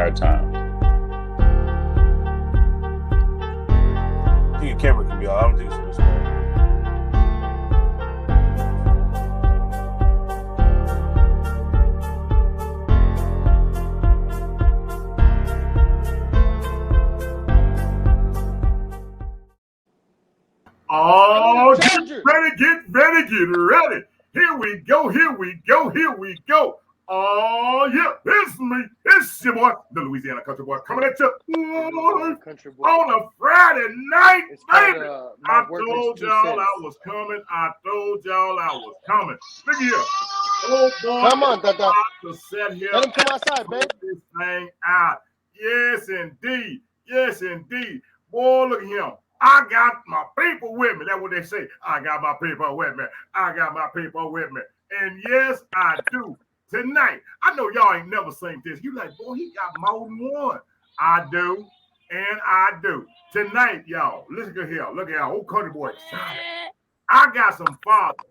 entire time. I think your camera can be on. I don't think so. Oh, get ready. Here we go. Oh, yeah, it's me. It's your boy, the Louisiana Country Boy, coming at you on a Friday night, baby. I told y'all I was coming. Look here. Oh, boy. Come on, Tata. To sit here. Let him come outside, baby. This thing out. Yes, indeed. Boy, look at him. I got my people with me. That's what they say. I got my people with me. And yes, I do. Tonight, I know y'all ain't never seen this. You like, boy, he got more than one. I do. Tonight, y'all, listen to here. Look at y'all. Old country boy excited. I got some fathers.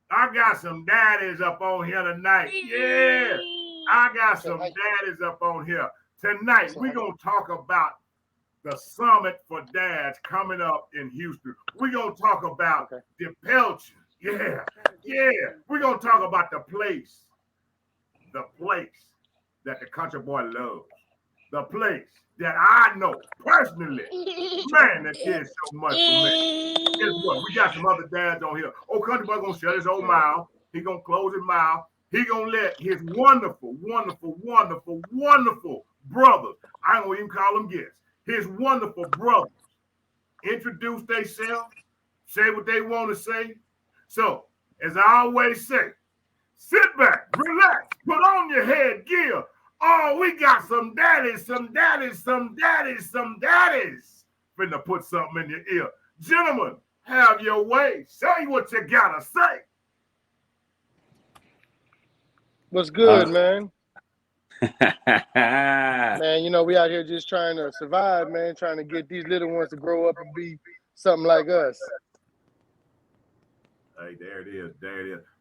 I got some daddies up on here tonight. Yeah. I got some daddies up on here. Tonight, we're going to talk about the summit for dads coming up in Houston. We're going to talk about Depelchin. Yeah. We're going to talk about the place that the country boy loves. The place that I know personally. Man, that kid so much for me. Guess what? We got some other dads on here. Old country boy going to shut his old mouth. He going to close his mouth. He going to let his wonderful brothers, I don't even call them guests, his wonderful brothers introduce themselves, say what they want to say. So, as I always say, sit back, relax, put on your headgear. Oh, we got some daddies. Finna put something in your ear. Gentlemen, have your way. Say what you gotta say. What's good, man? Man, you know, we out here just trying to survive, man, trying to get these little ones to grow up and be something like us. Hey, there it is.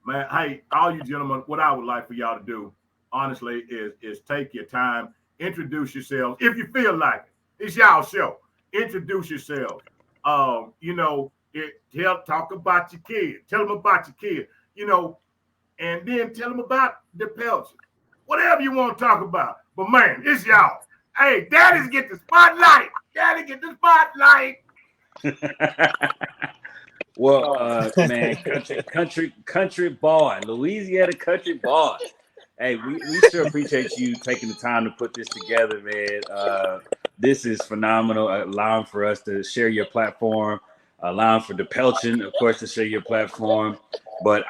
Man, hey, all you gentlemen, what I would like for y'all to do, honestly, is take your time, introduce yourselves. If you feel like it, it's y'all show. Introduce yourselves. Talk about your kid. Tell them about your kid, and then tell them about the Depelchin. Whatever you want to talk about. But man, it's y'all. Hey, daddies get the spotlight. Well, man, country boy, Louisiana country boy. Hey, we sure appreciate you taking the time to put this together, man. This is phenomenal, allowing for us to share your platform, allowing for Depelchin, of course, to share your platform. But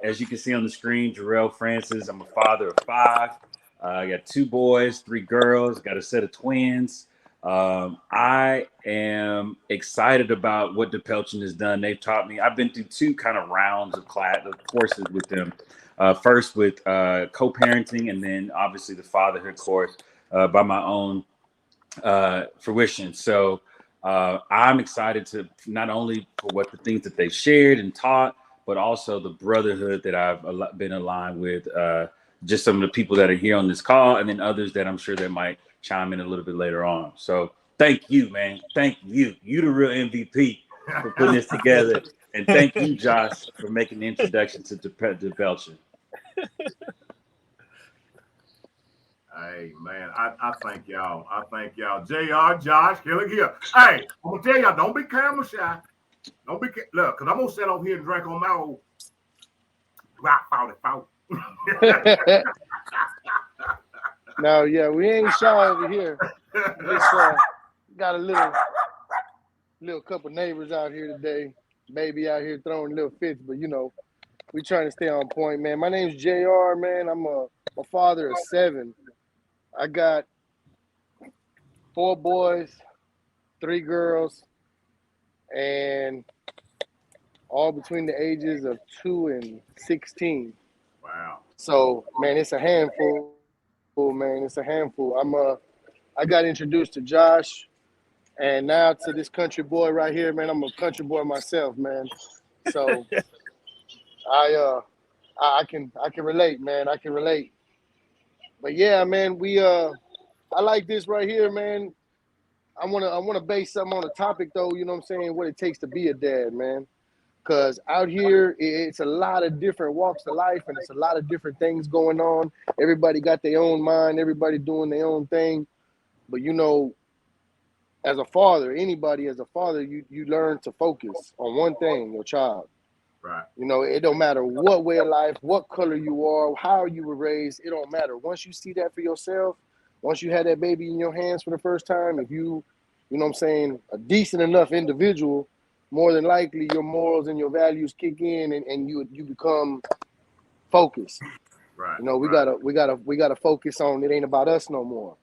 as you can see on the screen, Jarrell Francis, I'm a father of 5. I got 2 boys, 3 girls, got a set of twins. I am excited about what Depelchin has done. They've taught me. I've been through 2 kind of rounds of courses with them. First with co-parenting, and then obviously the fatherhood course by my own fruition. So I'm excited to not only for what the things that they've shared and taught, but also the brotherhood that I've been aligned with. Just some of the people that are here on this call, and then others that I'm sure that might chime in a little bit later on. So thank you, man. Thank you. You the real MVP for putting this together. And thank you, Josh, for making the introduction to Depelchin. Hey, man, I thank y'all. JR, Josh, look here. Hey, I'm going to tell y'all, don't be camera shy. Look, because I'm going to sit over here and drink on my old Rock 44. No, yeah, we ain't shy over here. Just got a little couple neighbors out here today. Baby out here throwing little fits, but we trying to stay on point, man. My name's JR, man. I'm a father of 7. I got 4 boys, 3 girls, and all between the ages of 2 and 16. Wow. So, man, it's a handful. Man, it's a handful. I got introduced to Josh, and now to this country boy right here, man. I'm a country boy myself, man. So I can relate, man. I can relate. But yeah, man, we I like this right here, man. I wanna base something on the topic though. You know what I'm saying? What it takes to be a dad, man. Because out here, it's a lot of different walks of life, and it's a lot of different things going on. Everybody got their own mind. Everybody doing their own thing. But you know, as a father, anybody as a father, you learn to focus on one thing, your child. Right. You know, it don't matter what way of life, what color you are, how you were raised. It don't matter. Once you see that for yourself, once you had that baby in your hands for the first time, if you know what I'm saying, a decent enough individual, more than likely your morals and your values kick in, and you become focused. Right. You know, we Right. gotta focus on it. Ain't about us no more.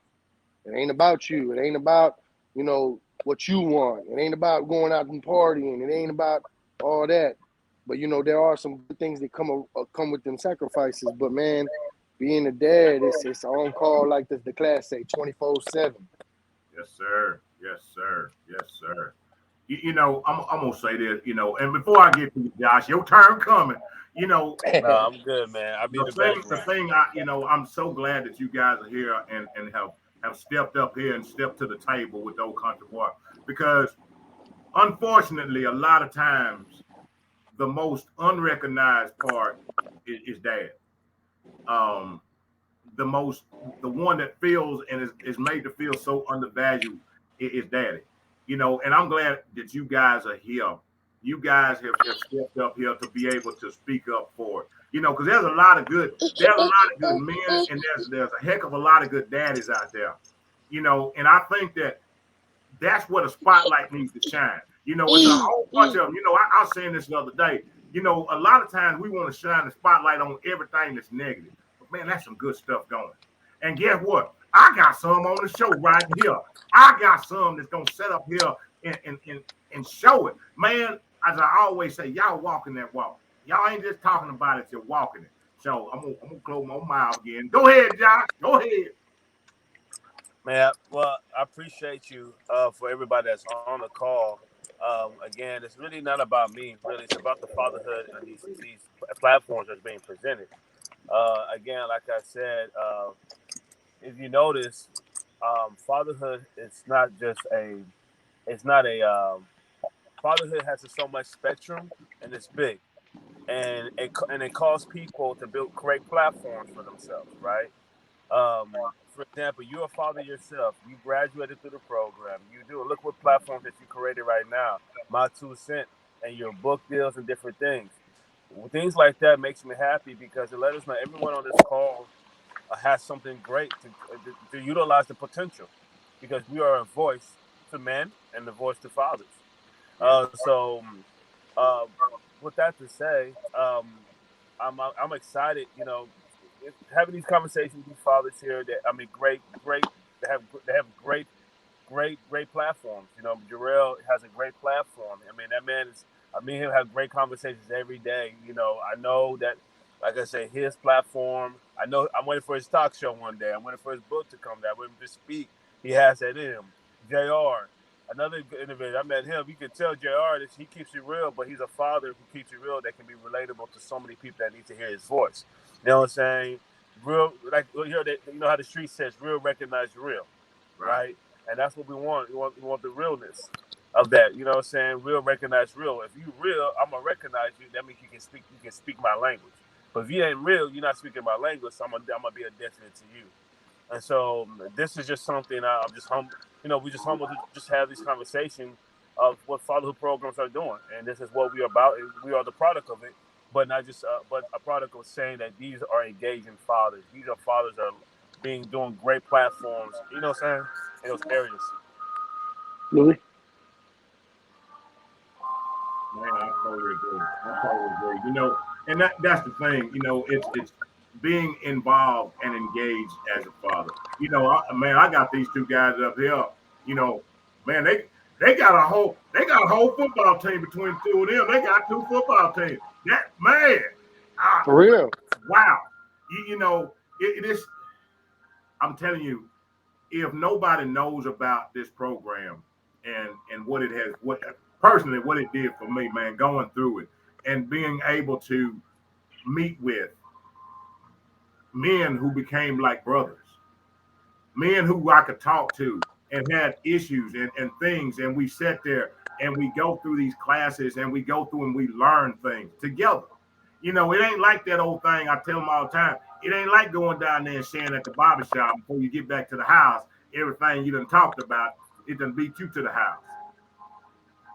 It ain't about you. It ain't about, you know, what you want. It ain't about going out and partying. It ain't about all that. But you know, there are some good things that come with them sacrifices. But man, being a dad, it's on call, like the class say, 24/7. Yes, sir. Yes, sir. Yes, sir. You know, I'm gonna say this. You know, and before I get to you, Josh, your turn coming. You know, No, I'm good, man. I'll be in the the background. thing, I'm so glad that you guys are here and have stepped up here and stepped to the table with Old Country Boy, because unfortunately, a lot of times the most unrecognized part is dad. Um, the most, the one that feels and is made to feel so undervalued is daddy. You know, and I'm glad that you guys are here. You guys have stepped up here to be able to speak up for it. You know, because there's a lot of good men, and there's a heck of a lot of good daddies out there. You know, and I think that's where the spotlight needs to shine. You know, it's a whole bunch of them. You know, I was saying this the other day. You know, a lot of times we want to shine the spotlight on everything that's negative. But man, that's some good stuff going. And guess what? I got some on the show right here. I got some that's gonna set up here and show it. Man, as I always say, y'all walking that walk. Y'all ain't just talking about it, you're walking it. So I'm gonna close my mouth again. Go ahead, Josh. Go ahead. Man, well, I appreciate you for everybody that's on the call. Again, it's really not about me. Really, it's about the fatherhood and these platforms that's being presented. Again, like I said, if you notice, fatherhood is not just a. It's not a. Fatherhood has so much spectrum, and it's big, and it calls people to build create platforms for themselves, right? For example, you're a father yourself. You graduated through the program. You do look what platforms that you created right now. My 2 cents and your book deals and different things. Things like that makes me happy because it let us know everyone on this call has something great to utilize the potential because we are a voice to men and the voice to fathers. Yes. So, uh, with that to say, I'm excited. You know, having these conversations with these fathers here. That I mean, great. They have great platforms. You know, Jarrell has a great platform. I mean, that man is. I mean, he'll have great conversations every day. You know, I know that. Like I say, his platform. I know. I'm waiting for his talk show one day. I'm waiting for his book to come. That I want him to speak. He has that in him. Jr. Another good innovator. I met him. You can tell Jr. that he keeps it real, but he's a father who keeps it real that can be relatable to so many people that need to hear his voice. You know what I'm saying? Real, like you know how the street says, "Real recognize real," Right. right? And that's what we want. We want the realness of that. You know what I'm saying? Real recognize real. If you real, I'm gonna recognize you. That means you can speak. You can speak my language. But if you ain't real, you're not speaking my language. So I'm gonna be a detriment to you. And so this is just something I'm just humble. You know, we just humble to just have this conversation of what fatherhood programs are doing, and this is what we are about. And we are the product of it, but not just but a product of saying that these are engaging fathers. These are fathers that are doing great platforms. You know what I'm saying? In those areas. Louis? Man, I totally agree. I totally agree. You know, and that's the thing. You know, it's being involved and engaged as a father. You know, man, I got these two guys up here. You know, man, they got a whole football team between the two of them. They got two football teams. That man, ah, For real. wow. You know, it is. I'm telling you, if nobody knows about this program and what it has, what personally what it did for me, man, going through it and being able to meet with men who became like brothers, men who I could talk to and had issues and things, and we sat there and we go through these classes and we go through and we learn things together. You know, it ain't like that old thing I tell them all the time. It ain't like going down there and sharing at the barbershop before you get back to the house. Everything you done talked about, it done beat you to the house.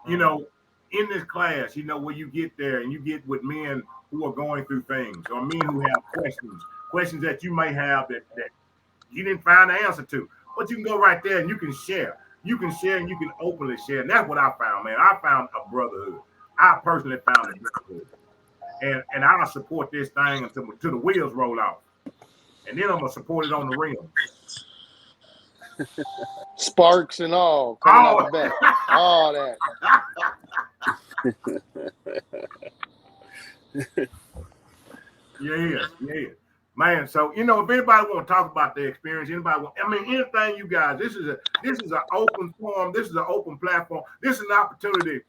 You know, in this class, you know, where you get there and you get with men who are going through things or men who have questions that you may have that you didn't find the answer to. But you can go right there and you can share. You can share and you can openly share. And that's what I found, man. I found a brotherhood. I personally found a brotherhood. And I'll support this thing until the wheels roll off. And then I'm going to support it on the rim. Sparks and all coming out the back. All that. Yeah. Man, so you know, if anybody want to talk about their experience, anything you guys, this is an open forum, this is an open platform, this is an opportunity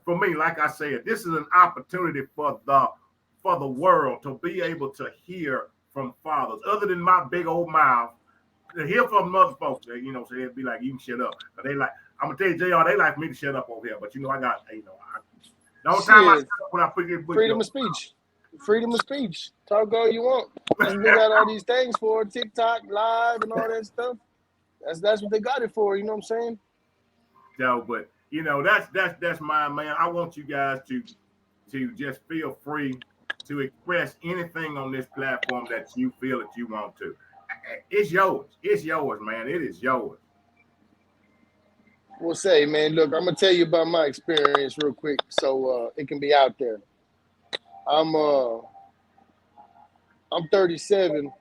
for me, like I said, this is an opportunity for the world to be able to hear from fathers, other than my big old mouth, to hear from other folks, you know, so they'd be like, you can shut up. But they like, I'm gonna tell you, JR, they like me to shut up over here, but you know, I got, you know, the whole time I shut up when I put this book. Freedom of speech. Freedom of speech. Talk all you want. That's what they got all these things for, TikTok, live, and all that stuff. That's what they got it for, you know what I'm saying? So, but you know, that's my man. I want you guys to just feel free to express anything on this platform that you feel that you want to. It's yours. It's yours, man. It is yours. We'll say, man, look, I'm gonna tell you about my experience real quick so it can be out there. I'm 37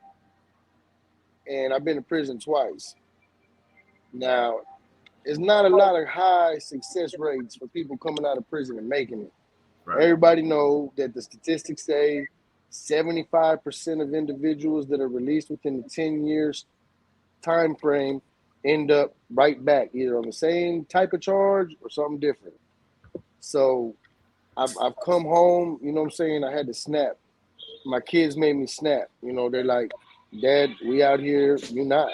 and I've been to prison twice. Now, it's not a lot of high success rates for people coming out of prison and making it. Right. Everybody know that the statistics say 75% of individuals that are released within the 10 years time frame end up right back, either on the same type of charge or something different. So I've come home, you know what I'm saying? I had to snap. My kids made me snap. You know, they're like, Dad, we out here, you not.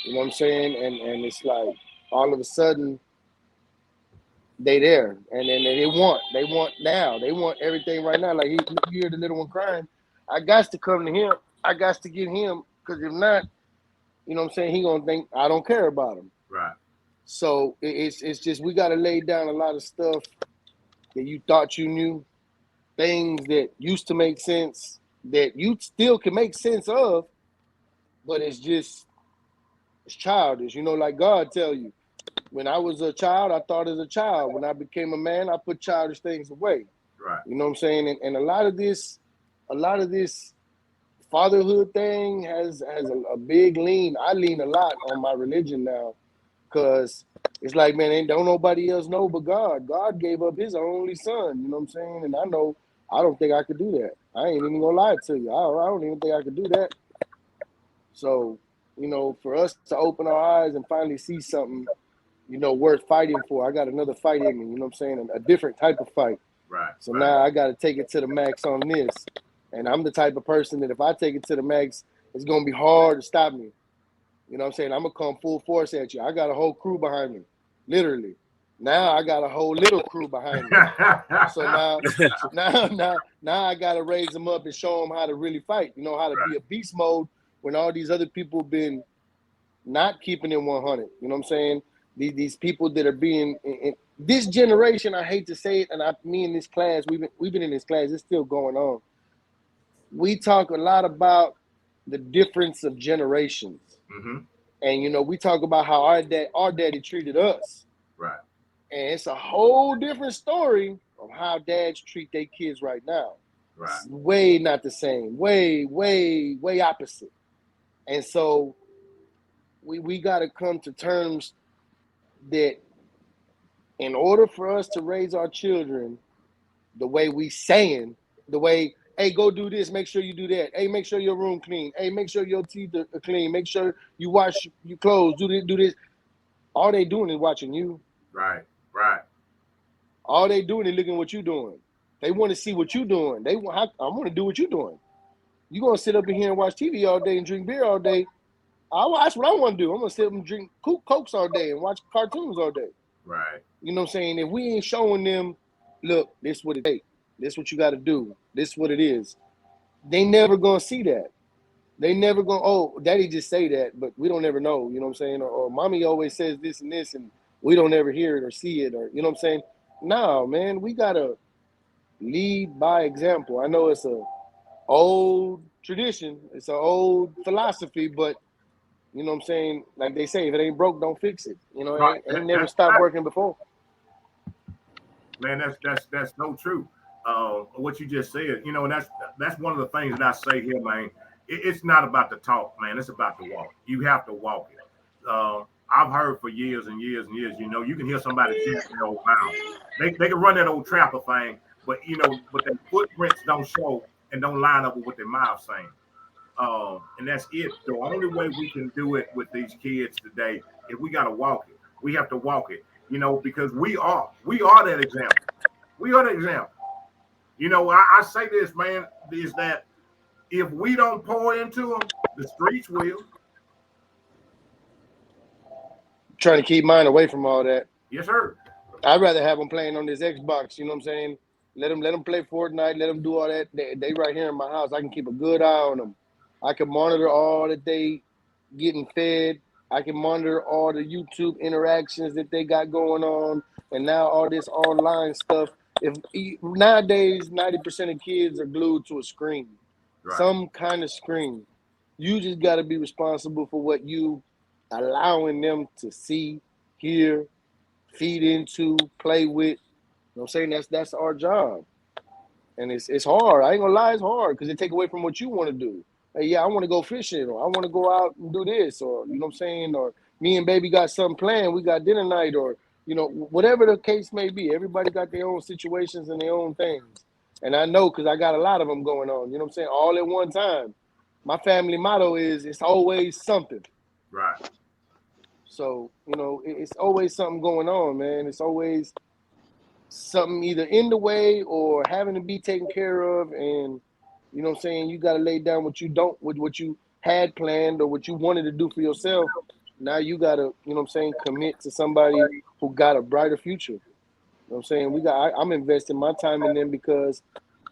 You know what I'm saying? And it's like all of a sudden they there. And then they want now. They want everything right now. Like you hear the little one crying. I got to come to him. I got to get him, because if not, you know what I'm saying, he gonna think I don't care about him. Right. So it's just, we gotta lay down a lot of stuff that you thought you knew, things that used to make sense, that you still can make sense of, but it's childish. You know, like God tell you, when I was a child, I thought as a child. When I became a man, I put childish things away. Right. You know what I'm saying? And a lot of this fatherhood thing has a big lean. I lean a lot on my religion now, because it's like, man, don't nobody else know but God. God gave up his only son, you know what I'm saying? And I don't think I could do that. I ain't even gonna lie to you. I don't even think I could do that. So, you know, for us to open our eyes and finally see something, you know, worth fighting for. I got another fight in me, you know what I'm saying? A different type of fight. Right. So now I got to take it to the max on this. And I'm the type of person that if I take it to the max, it's going to be hard to stop me. You know what I'm saying? I'm going to come full force at you. I got a whole crew behind me, literally. Now I got a whole little crew behind me. So now I got to raise them up and show them how to really fight, you know, how to be a beast mode when all these other people been not keeping it 100. You know what I'm saying? These people that are being in this generation, I hate to say it, and me in this class, we've been in this class, it's still going on. We talk a lot about the difference of generations. Mm-hmm. And, you know, we talk about how our daddy treated us. Right. And it's a whole different story of how dads treat their kids right now. Right. It's way not the same. Way, way, way opposite. And so we got to come to terms that in order for us to raise our children the way we saying, the way, hey, go do this, make sure you do that. Hey, make sure your room clean. Hey, make sure your teeth are clean. Make sure you wash your clothes. Do this. All they doing is watching you. Right. All they doing is looking what you doing. They want to see what you doing. I want to do what you doing. You gonna sit up in here and watch TV all day and drink beer all day. That's what I want to do. I'm gonna sit and drink Cokes all day and watch cartoons all day. Right. You know what I'm saying? If we ain't showing them, look, this what it takes. This what you got to do. This what it is. They never gonna see that. They never gonna. Oh, daddy just say that, but we don't ever know. You know what I'm saying? Or mommy always says this and this, and we don't ever hear it or see it. Or you know what I'm saying? No, man, we gotta lead by example. I know it's a old tradition. It's an old philosophy, but you know what I'm saying? Like they say, if it ain't broke, don't fix it. You know, Right. it ain't never stopped working before. Man, that's so true. What you just said, you know, and that's one of the things that I say here, man. It's not about the talk, man. It's about the walk. You have to walk it. I've heard for years and years and years. You know, you can hear somebody chant their old mouth. They can run that old trapper thing, but you know, but their footprints don't show and don't line up with what their mouth's saying. And that's it. The only way we can do it with these kids today is we got to walk it. We have to walk it, you know, because we are that example. We are the example. You know, I say this, man, is that if we don't pour into them, the streets will. Trying to keep mine away from all that. Yes, sir. I'd rather have them playing on this Xbox. You know what I'm saying? Let them play Fortnite. Let them do all that. They right here in my house. I can keep a good eye on them. I can monitor all that they getting fed. I can monitor all the YouTube interactions that they got going on, and now all this online stuff. If nowadays 90% of kids are glued to a screen, Right. some kind of screen. You just got to be responsible for what you allowing them to see, hear, feed into, play with. You know what I'm saying? That's our job. And it's hard. I ain't gonna lie, it's hard because it take away from what you want to do. Hey, yeah, I want to go fishing, or I want to go out and do this, or you know what I'm saying, or me and baby got something planned, we got dinner night, or you know, whatever the case may be. Everybody got their own situations and their own things. And I know because I got a lot of them going on, you know what I'm saying, all at one time. My family motto is it's always something. Right. So, you know, it's always something going on, man. It's always something either in the way or having to be taken care of. And, you know what I'm saying, you got to lay down what you had planned or what you wanted to do for yourself. Now you got to, you know what I'm saying, commit to somebody who got a brighter future. You know what I'm saying? I'm investing my time in them because,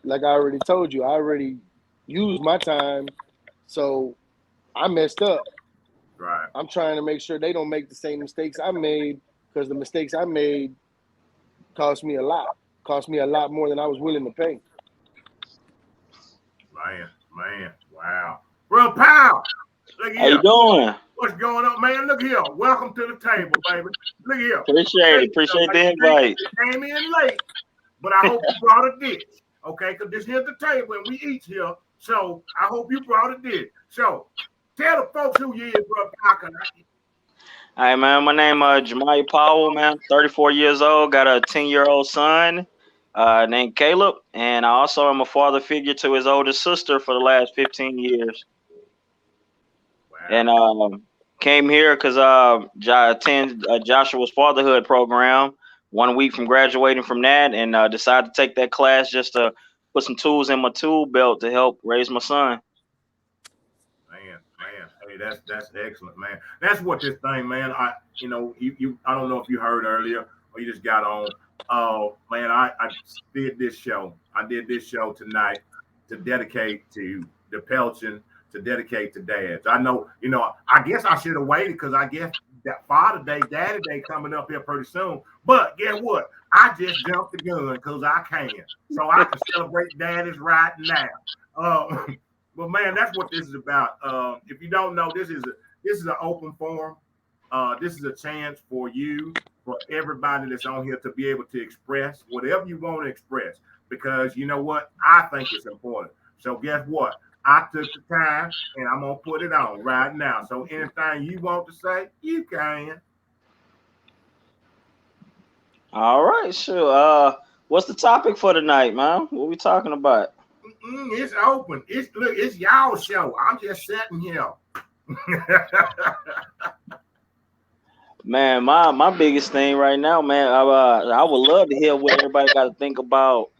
like I already told you, I already used my time. So I messed up. Right. I'm trying to make sure they don't make the same mistakes I made because the mistakes I made cost me a lot more than I was willing to pay. Man, wow. Bro, pal, look here. How you doing? What's going on, man? Look here. Welcome to the table, baby. Look here. Appreciate the invite. You came in late, but I hope you brought a dish, okay? Because this here's the table and we eat here, so I hope you brought a dish. So tell the folks who you is, bro. All right, man. My name is Jemiah Powell, man. 34 years old. Got a 10-year-old son named Caleb. And I also am a father figure to his oldest sister for the last 15 years. Wow. And came here because I attend Joshua's fatherhood program 1 week from graduating from that, and decided to take that class just to put some tools in my tool belt to help raise my son. Man, hey, that's excellent, man. That's what this thing, man. I don't know if you heard earlier or you just got on. Oh man, I did this show. I did this show tonight to dedicate to the Pelchin, to dedicate to dads. I know, I guess I should have waited because I guess that Father Day, Daddy Day coming up here pretty soon. But guess what? I just jumped the gun because I can. So I can celebrate daddies right now. But man, that's what this is about. If you don't know, this is an open forum. This is a chance for everybody that's on here to be able to express whatever you want to express. Because you know what? I think it's important. So guess what? I took the time and I'm gonna put it on right now. So anything you want to say, you can. All right, sure. What's the topic for tonight, man? What we talking about? It's open. It's y'all show. I'm just sitting here. Man, my biggest thing right now, man, I would love to hear what everybody got to think about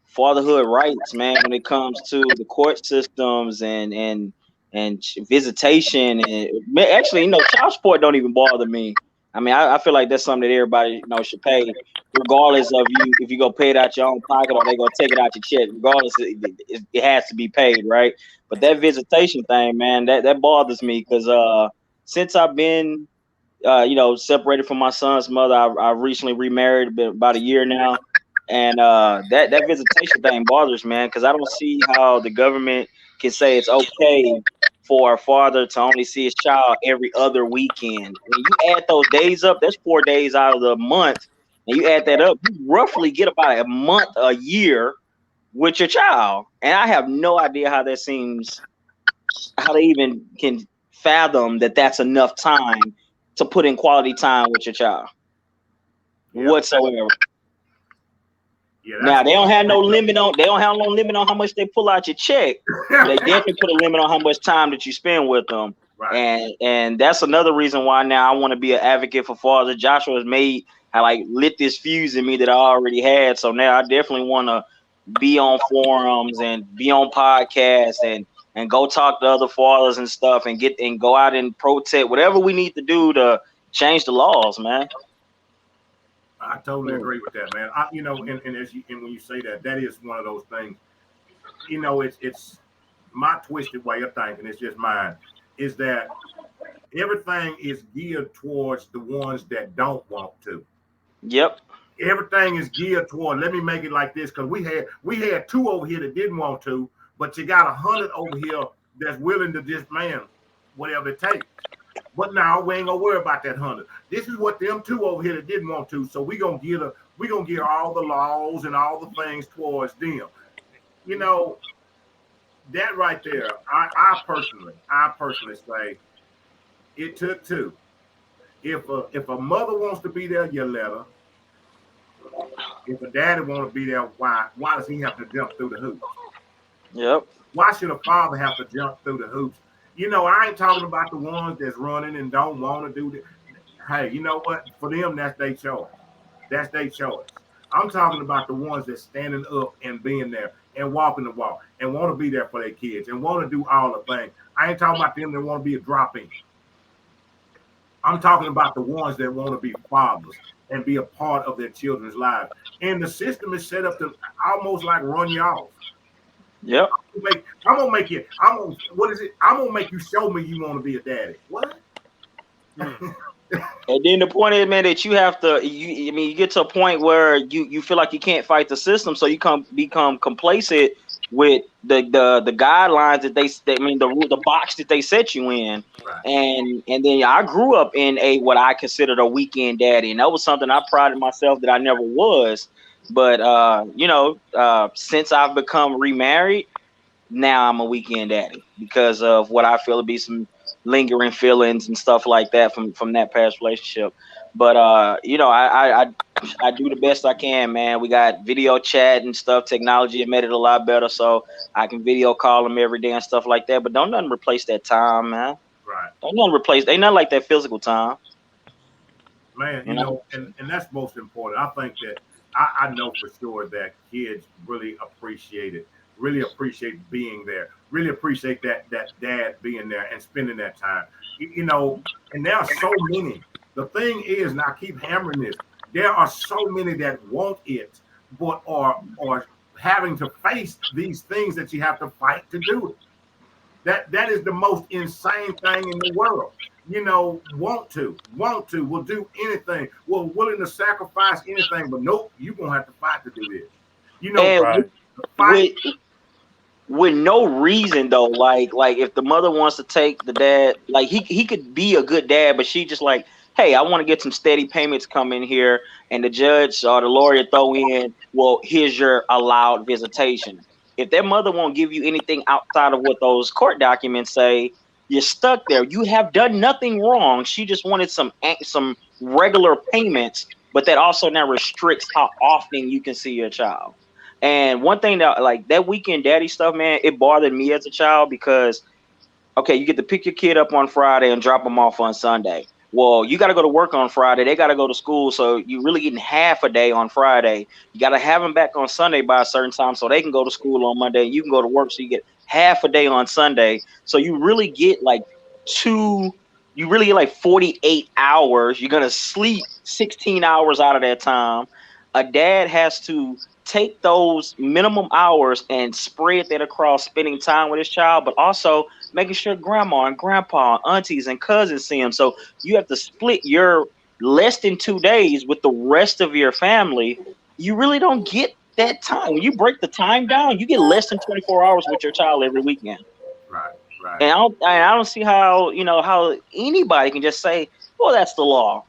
fatherhood rights, man, when it comes to the court systems and and visitation, and actually, child support don't even bother me. I mean, I feel like that's something that everybody should pay, regardless of you if you go pay it out your own pocket or they go take it out your check. Regardless, it has to be paid, right? But that visitation thing, man, that bothers me because since I've been separated from my son's mother, I recently remarried about a year now, and that visitation thing bothers, man, because I don't see how the government can say it's okay for a father to only see his child every other weekend. When you add those days up, that's 4 days out of the month, and you add that up, you roughly get about a month a year with your child. And I have no idea how that seems, how they even can fathom that that's enough time to put in quality time with your child whatsoever. Yeah, Now they don't have no limit on how much they pull out your check. But they definitely put a limit on how much time that you spend with them. Right. And that's another reason why now I want to be an advocate for fathers. Joshua has lit this fuse in me that I already had. So now I definitely want to be on forums and be on podcasts and go talk to other fathers and stuff and go out and protest whatever we need to do to change the laws, man. I totally agree with that, man. And when you say that, that is one of those things. It's my twisted way of thinking. It's just mine. Is that everything is geared towards the ones that don't want to. Yep. Everything is geared toward. Let me make it like this, because we had 2 over here that didn't want to, but you got 100 over here that's willing to just, man, whatever it takes. But now we ain't gonna worry about that 100. This is what them 2 over here that didn't want to. So we gonna gear all the laws and all the things towards them. That right there. I personally say it took 2. If a mother wants to be there, you let her. If a daddy want to be there, why does he have to jump through the hoops? Yep. Why should a father have to jump through the hoops? I ain't talking about the ones that's running and don't want to do that. Hey, you know what? For them, that's their choice. That's their choice. I'm talking about the ones that's standing up and being there and walking the walk and want to be there for their kids and want to do all the things. I ain't talking about them that want to be a drop-in. I'm talking about the ones that want to be fathers and be a part of their children's lives. And the system is set up to almost like run you off. Yep. I'm gonna make you show me you want to be a daddy. What? And then the point is, man, that you have to. You get to a point where you feel like you can't fight the system, so you become complacent with the guidelines that the box that they set you in. Right. And then I grew up in what I considered a weekend daddy, and that was something I prided myself that I never was. But since I've become remarried, now I'm a weekend daddy because of what I feel to be some lingering feelings and stuff like that from that past relationship. But I do the best I can, man. We got video chat and stuff. Technology has made it a lot better, so I can video call them every day and stuff like that. But don't nothing replace that time, man. Right. Don't nothing replace. They not like that physical time. Man, and that's most important. I think that I know for sure that kids really appreciate it. Really appreciate being there. Really appreciate that dad being there and spending that time. And there are so many. The thing is, and I keep hammering this, there are so many that want it, but are having to face these things that you have to fight to do it. That is the most insane thing in the world. Want to, will do anything, will willing to sacrifice anything, but nope, you're gonna have to fight to do this. Right. Fight. With no reason though, like if the mother wants to take the dad, like he could be a good dad, but she just like, hey, I want to get some steady payments come in here, and the judge or the lawyer throw in, well, here's your allowed visitation. If that mother won't give you anything outside of what those court documents say, you're stuck there. You have done nothing wrong. She just wanted some regular payments, but that also now restricts how often you can see your child. And one thing that like that weekend daddy stuff, man, it bothered me as a child because, okay, you get to pick your kid up on Friday and drop them off on Sunday. Well, you got to go to work on Friday. They got to go to school. So you're really getting half a day on Friday. You got to have them back on Sunday by a certain time so they can go to school on Monday. And you can go to work so you get half a day on Sunday. So you really get like 48 hours. You're going to sleep 16 hours out of that time. A dad has to take those minimum hours and spread that across spending time with his child, but also making sure grandma and grandpa, aunties and cousins see him. So you have to split your less than 2 days with the rest of your family. You really don't get that time. When you break the time down, you get less than 24 hours with your child every weekend. Right, right. And I don't see how, how anybody can just say, well, that's the law.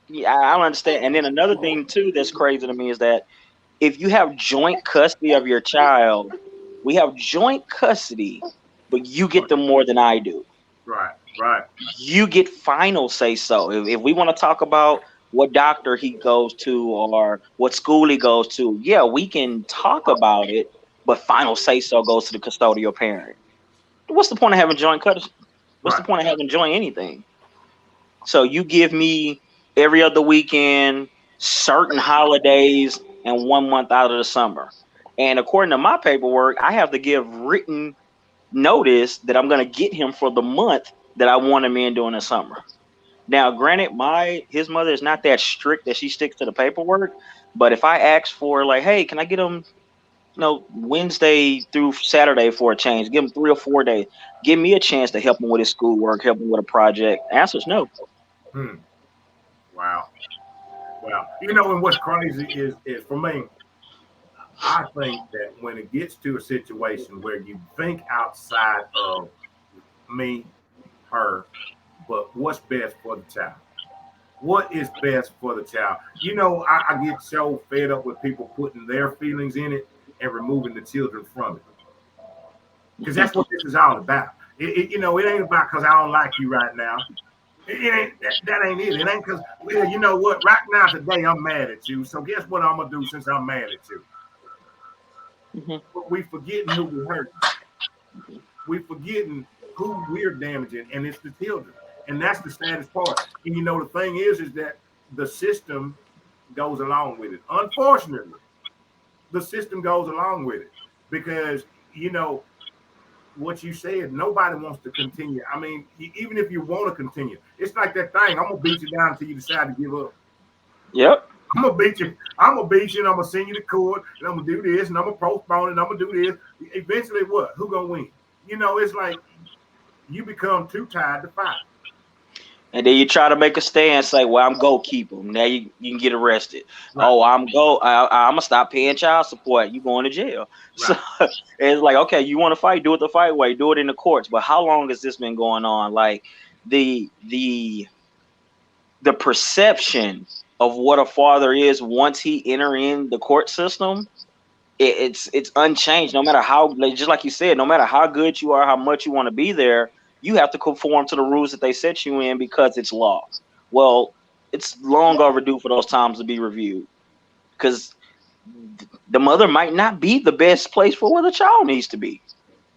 Yeah, I don't understand. And then another thing too that's crazy to me is that if you have joint custody of your child, we have joint custody, but you get them more than I do. Right, right. You get final say so. If we want to talk about what doctor he goes to or what school he goes to, yeah, we can talk about it, but final say so goes to the custodial parent. What's the point of having joint custody? What's the Right. point of having joint anything? So you give me every other weekend, certain holidays, and 1 month out of the summer. And according to my paperwork, I have to give written notice that I'm going to get him for the month that I want him in during the summer. Now, granted, his mother is not that strict that she sticks to the paperwork. But if I ask for like, hey, can I get him, Wednesday through Saturday for a change, give him 3 or 4 days, give me a chance to help him with his schoolwork, help him with a project. Answer's no. Hmm. Wow. Wow. And what's crazy is for me, I think that when it gets to a situation where you think outside of me, her, but what's best for the child? What is best for the child? I get so fed up with people putting their feelings in it and removing the children from it. Because that's what this is all about. It ain't about because I don't like you right now. It ain't that ain't it. It ain't because, well, you know what? Right now, today, I'm mad at you. So guess what I'm gonna do since I'm mad at you? But we forgetting who we hurt. We forgetting who we're damaging, and it's the children. And that's the saddest part. And the thing is that the system goes along with it. Unfortunately, the system goes along with it because what you said, nobody wants to continue. I mean, even if you want to continue, it's like that thing. I'm gonna beat you down until you decide to give up. Yep. I'm gonna beat you. I'm gonna beat you, and I'm gonna send you to court, and I'm gonna do this, and I'm gonna postpone it, and I'm gonna do this. Eventually, what? Who gonna win? It's like you become too tired to fight. And then you try to make a stand, say, "Well, I'm go keep him." Now you can get arrested. Right. Oh, I'm gonna stop paying child support. You going to jail? Right. So it's like, okay, you want to fight? Do it the fight way. Do it in the courts. But how long has this been going on? Like the perception of what a father is once he enter in the court system, it's unchanged. No matter how, just like you said, no matter how good you are, how much you want to be there, you have to conform to the rules that they set you in because it's law. Well, it's long overdue for those times to be reviewed because the mother might not be the best place for where the child needs to be.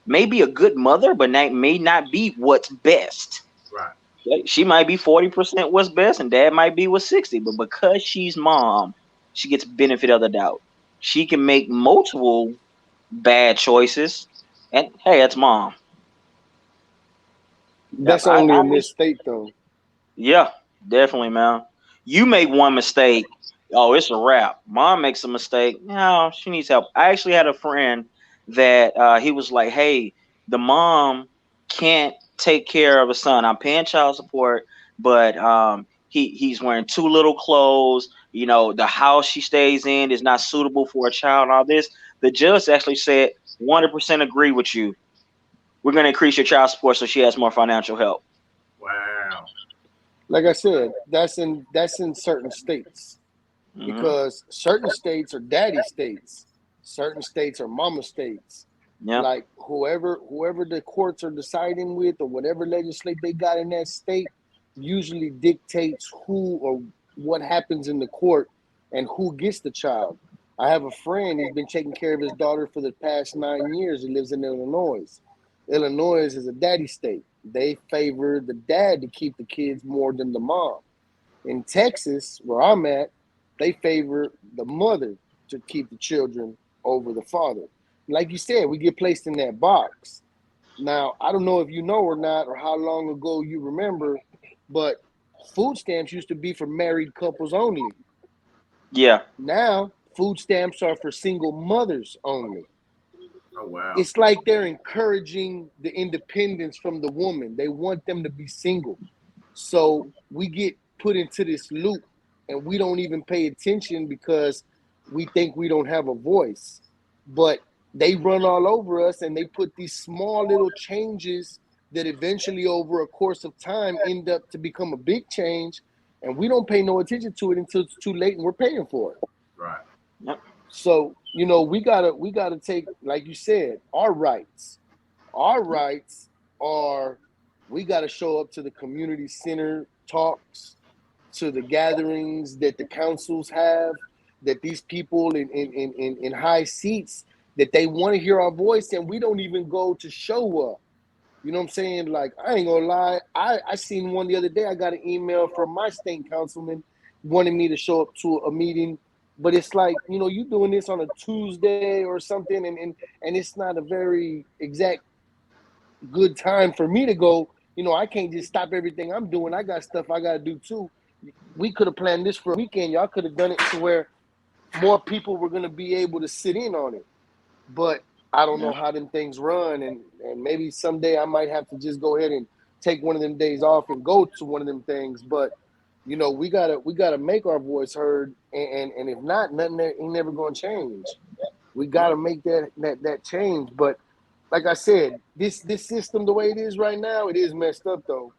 Maybe a good mother, but that may not be what's best. Right. She might be 40% what's best, and dad might be what's 60. But because she's mom, she gets benefit of the doubt. She can make multiple bad choices, and hey, it's mom. That's only in this state, though. Yeah, definitely, man. You make one mistake, oh, it's a wrap. Mom makes a mistake, no, she needs help. I actually had a friend that he was like, hey, the mom can't take care of a son. I'm paying child support, but he's wearing too little clothes. The house she stays in is not suitable for a child. All this, the judge actually said, 100% agree with you. We're going to increase your child support so she has more financial help. Wow. Like I said, that's in certain states, because certain states are daddy states, certain states are mama states. Yeah. Like whoever the courts are deciding with, or whatever legislate they got in that state, usually dictates who or what happens in the court and who gets the child. I have a friend, he's been taking care of his daughter for the past 9 years. He lives in Illinois. Illinois is a daddy state. They favor the dad to keep the kids more than the mom. In Texas, where I'm at, they favor the mother to keep the children over the father. like you said, we get placed in that box. Now, I don't know if you know or not, or how long ago you remember, but food stamps used to be for married couples only. Yeah. Now, food stamps are for single mothers only. Oh wow. It's like they're encouraging the independence from the woman. They want them to be single. So we get put into this loop and we don't even pay attention because we think we don't have a voice. But they run all over us and they put these small little changes that eventually, over a course of time, end up to become a big change. And we don't pay no attention to it until it's too late and we're paying for it. Right. Yep. So, we gotta take, like you said, our rights. Our rights are, we gotta show up to the community center talks, to the gatherings that the councils have, that these people in high seats, that they want to hear our voice, and we don't even go to show up. You know what I'm saying? Like, I ain't gonna lie. I seen one the other day. I got an email from my state councilman wanting me to show up to a meeting. But it's like, you doing this on a Tuesday or something, and it's not a very exact good time for me to go. I can't just stop everything I'm doing. I got stuff I gotta do too. We could have planned this for a weekend. Y'all could have done it to where more people were gonna be able to sit in on it. But I don't Yeah. know how them things run, and maybe someday I might have to just go ahead and take one of them days off and go to one of them things. But we gotta make our voice heard, and if not, nothing ain't never gonna change. We gotta make that change. But like I said, this system, the way it is right now, it is messed up though.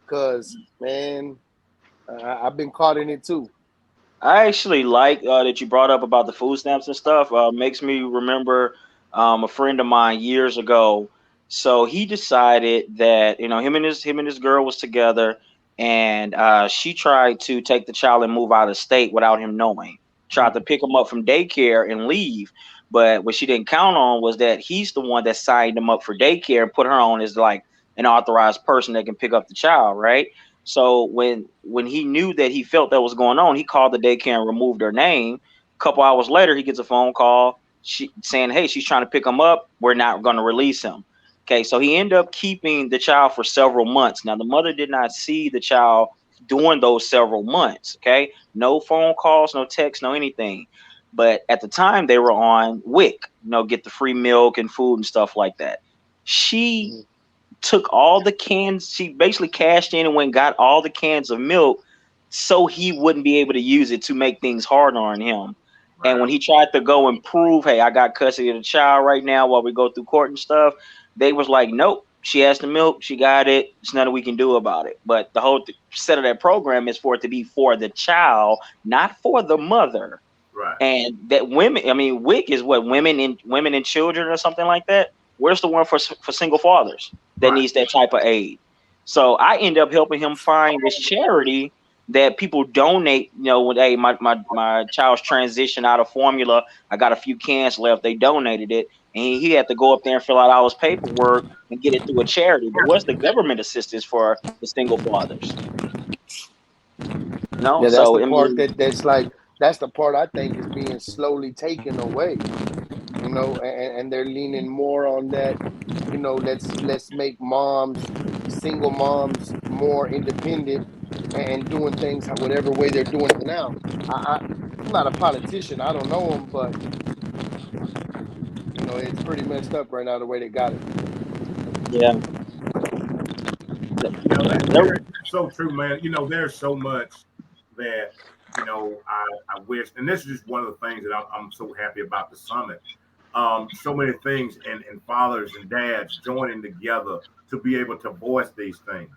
Cause man, I've been caught in it too. I actually like that you brought up about the food stamps and stuff. Makes me remember a friend of mine years ago. So he decided that him and his girl was together, and she tried to take the child and move out of state without him knowing. Tried to pick him up from daycare and leave, but what she didn't count on was that he's the one that signed him up for daycare and put her on as like an authorized person that can pick up the child, right? So when he knew that he felt that was going on, he called the daycare and removed her name. A couple hours later, he gets a phone call saying, "Hey, she's trying to pick him up. We're not going to release him." Okay, so he ended up keeping the child for several months. Now the mother did not see the child during those several months. Okay, no phone calls, no text, no anything. But at the time, they were on WIC, get the free milk and food and stuff like that. She Mhm. took all the cans. She basically cashed in and went and got all the cans of milk so he wouldn't be able to use it to make things harder on him. And when Wow. he tried to go and prove, hey, I got custody of the child right now while we go through court and stuff, they was like, nope, she has the milk, she got it. There's nothing we can do about it. But the whole set of that program is for it to be for the child, not for the mother. Right. And that women, I mean, WIC is what, women and children or something like that. Where's the one for single fathers that Right. needs that type of aid? So I end up helping him find this charity that people donate. When hey, my child's transition out of formula, I got a few cans left. They donated it, and he had to go up there and fill out all his paperwork and get it through a charity. But what's the government assistance for the single fathers? Yeah, that's the So I part mean, that's the part I think is being slowly taken away. And they're leaning more on that. Let's make single moms more independent and doing things whatever way they're doing it now. I'm not a politician. I don't know them, but it's pretty messed up right now the way they got it. yeah, You know, there- that's so true, man. There's so much that, I wish, and this is just one of the things that I'm so happy about the summit. So many things, and fathers and dads joining together to be able to voice these things.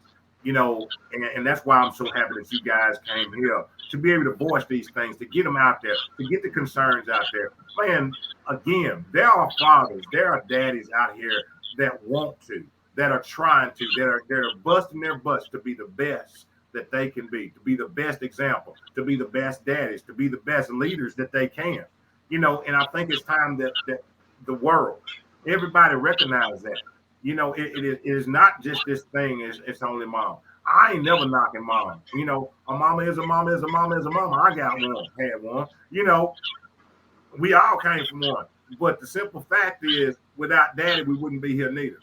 And that's why I'm so happy that you guys came here to be able to voice these things, to get them out there, to get the concerns out there. Man, again, there are fathers, there are daddies out here that want to, that are trying to, that are busting their butts to be the best that they can be, to be the best example, to be the best daddies, to be the best leaders that they can. And I think it's time that the world, everybody recognize that. It is not just this thing. It's only mom. I ain't never knocking mom. A mama is a mama is a mama is a mama. I got one, had one. We all came from one. But the simple fact is, without daddy, we wouldn't be here neither.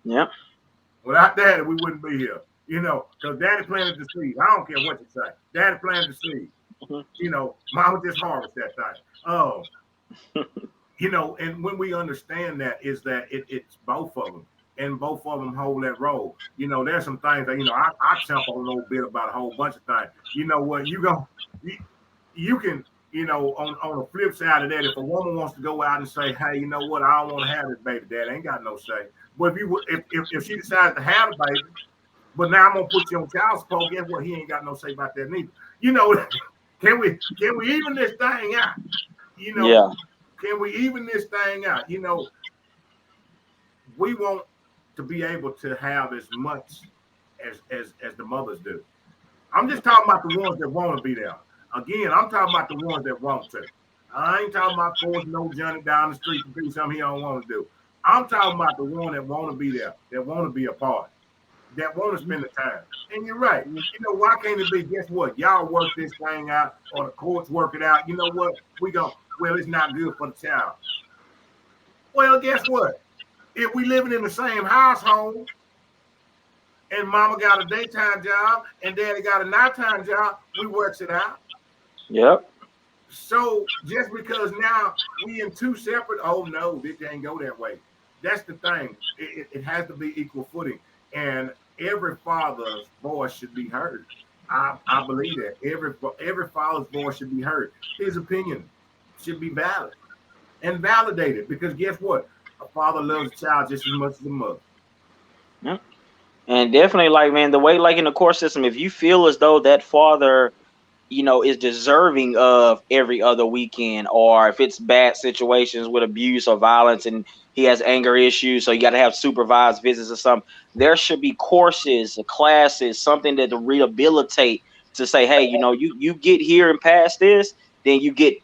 Yep. Without daddy, we wouldn't be here. Because daddy planted the seed. I don't care what you say. Daddy planted the seed. Mama just harvest that thing. Oh, and when we understand that is that it's both of them, and both of them hold that role. There's some things that I jump on a little bit about a whole bunch of things. You know what? You can on the flip side of that, if a woman wants to go out and say, hey, you know what, I don't want to have this baby, dad ain't got no say. But if she decides to have a baby, but now I'm gonna put you on child support, guess what? He ain't got no say about that neither. Can we even this thing out? Yeah. Can we even this thing out? We want to be able to have as much as the mothers do. I'm just talking about the ones that want to be there. Again, I'm talking about the ones that want to. I ain't talking about forcing no Johnny down the street to do something he don't want to do. I'm talking about the one that want to be there, that want to be a part, that want to spend the time. And you're right. Why can't it be? Guess what? Y'all work this thing out, or the courts work it out. You know what? Well, it's not good for the child. Well, guess what? If we living in the same household, and mama got a daytime job and daddy got a nighttime job, we works it out. Yep. So just because now we in two separate, oh no, this ain't go that way. That's the thing. It has to be equal footing, and every father's voice should be heard. I believe that every father's voice should be heard. His opinion should be valid and validated, because guess what? A father loves a child just as much as a mother. Yep. And definitely, like, man, the way, like, in the court system, if you feel as though that father, is deserving of every other weekend, or if it's bad situations with abuse or violence and he has anger issues, so you got to have supervised visits or something, there should be courses, classes, something that to rehabilitate, to say, hey, you get here and pass this, then you get,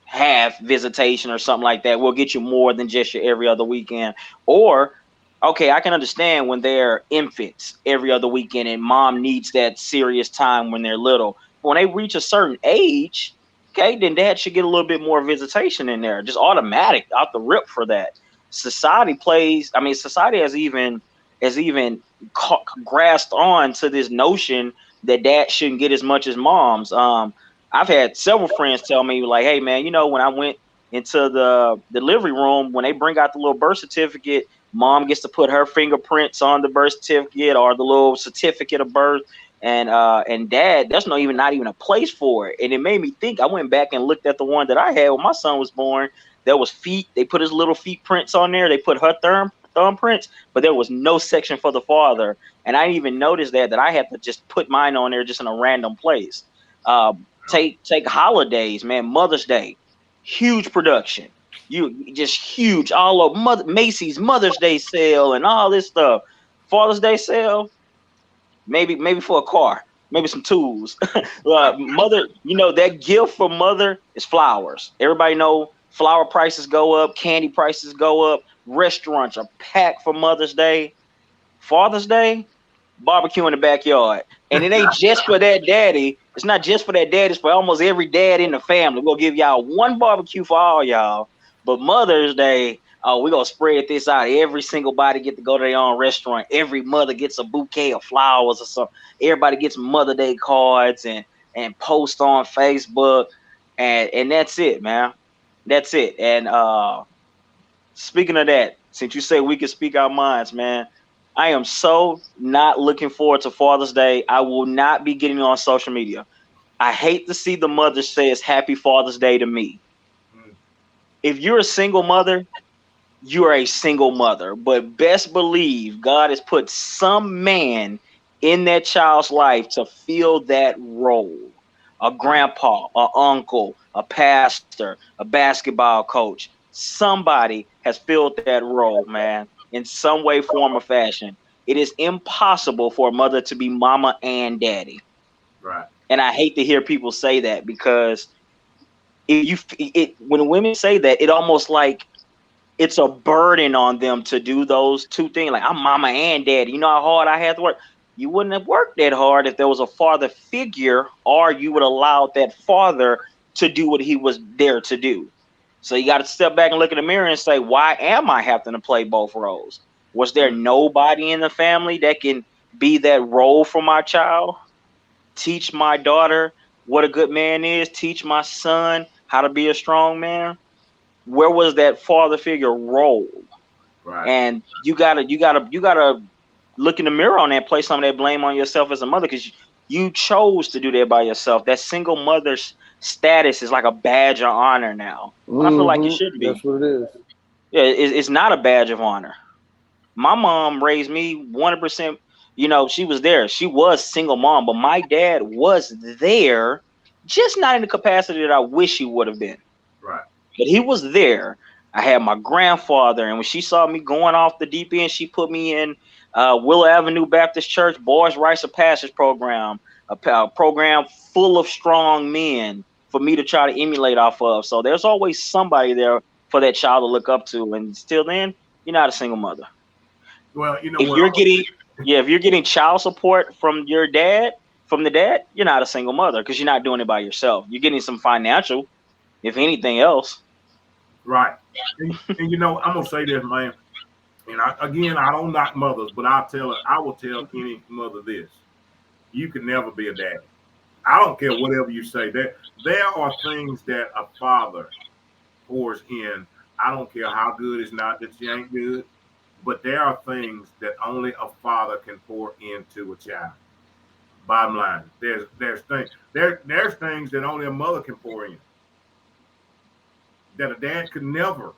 half visitation or something like that. We'll get you more than just your every other weekend. Or, okay, I can understand when they're infants every other weekend and mom needs that serious time when they're little. When they reach a certain age, okay, then dad should get a little bit more visitation in there, just automatic out the rip for that. Society has even grasped on to this notion that dad shouldn't get as much as moms. I've had several friends tell me, like, hey man, when I went into the delivery room, when they bring out the little birth certificate, mom gets to put her fingerprints on the birth certificate or the little certificate of birth, and dad, there's not even a place for it. And it made me think. I went back and looked at the one that I had when my son was born. There was feet. They put his little feet prints on there. They put her thumb prints, but there was no section for the father. And I didn't even notice that I had to just put mine on there just in a random place. Take holidays, man. Mother's Day, huge production. You just huge all over Macy's Mother's Day sale and all this stuff. Father's Day sale, maybe for a car, maybe some tools. Mother, that gift for mother is flowers. Everybody know flower prices go up, candy prices go up, restaurants are packed for Mother's Day. Father's Day, barbecue in the backyard. And it ain't just for that daddy. It's not just for that daddy. It's for almost every dad in the family. We'll give y'all one barbecue for all y'all. But Mother's Day, we're going to spread this out. Every single body get to go to their own restaurant. Every mother gets a bouquet of flowers or something. Everybody gets Mother Day cards and post on Facebook. And that's it, man. That's it. And speaking of that, since you say we can speak our minds, man, I am so not looking forward to Father's Day. I will not be getting on social media. I hate to see the mother say it's Happy Father's Day to me. If you're a single mother, you're a single mother. But best believe God has put some man in that child's life to fill that role. A grandpa, an uncle, a pastor, a basketball coach. Somebody has filled that role, man, in some way, form, or fashion. It is impossible for a mother to be mama and daddy. Right. And I hate to hear people say that, because when women say that, it almost like it's a burden on them to do those two things. Like, I'm mama and daddy. You know how hard I had to work? You wouldn't have worked that hard if there was a father figure, or you would allow that father to do what he was there to do. So you got to step back and look in the mirror and say, why am I having to play both roles? Was there nobody in the family that can be that role for my child? Teach my daughter what a good man is. Teach my son how to be a strong man. Where was that father figure role? Right. And you gotta look in the mirror on that, place some of that blame on yourself as a mother, because you chose to do that by yourself. That single mother's status is like a badge of honor now. I feel like it should That's be. what it is. Yeah, it's not a badge of honor. My mom raised me 100%. You know, she was there. She was single mom, but my dad was there, just not in the capacity that I wish he would have been. Right. But he was there. I had my grandfather, and when she saw me going off the deep end, she put me in Willow Avenue Baptist Church Boys Rites of Passage program, a program full of strong men for me to try to emulate off of. So there's always somebody there for that child to look up to. And still then, you're not a single mother. Well, you know If what? you're getting child support from your dad, from the dad, you're not a single mother because you're not doing it by yourself. You're getting some financial, if anything else. Right. And you know, I'm gonna say this, man. And I don't knock mothers, but I will tell any mother this: you can never be a daddy. I don't care whatever you say. There are things that a father pours in. I don't care how good it's not that she ain't good, but there are things that only a father can pour into a child. Bottom line, there's things that only a mother can pour in that a dad could never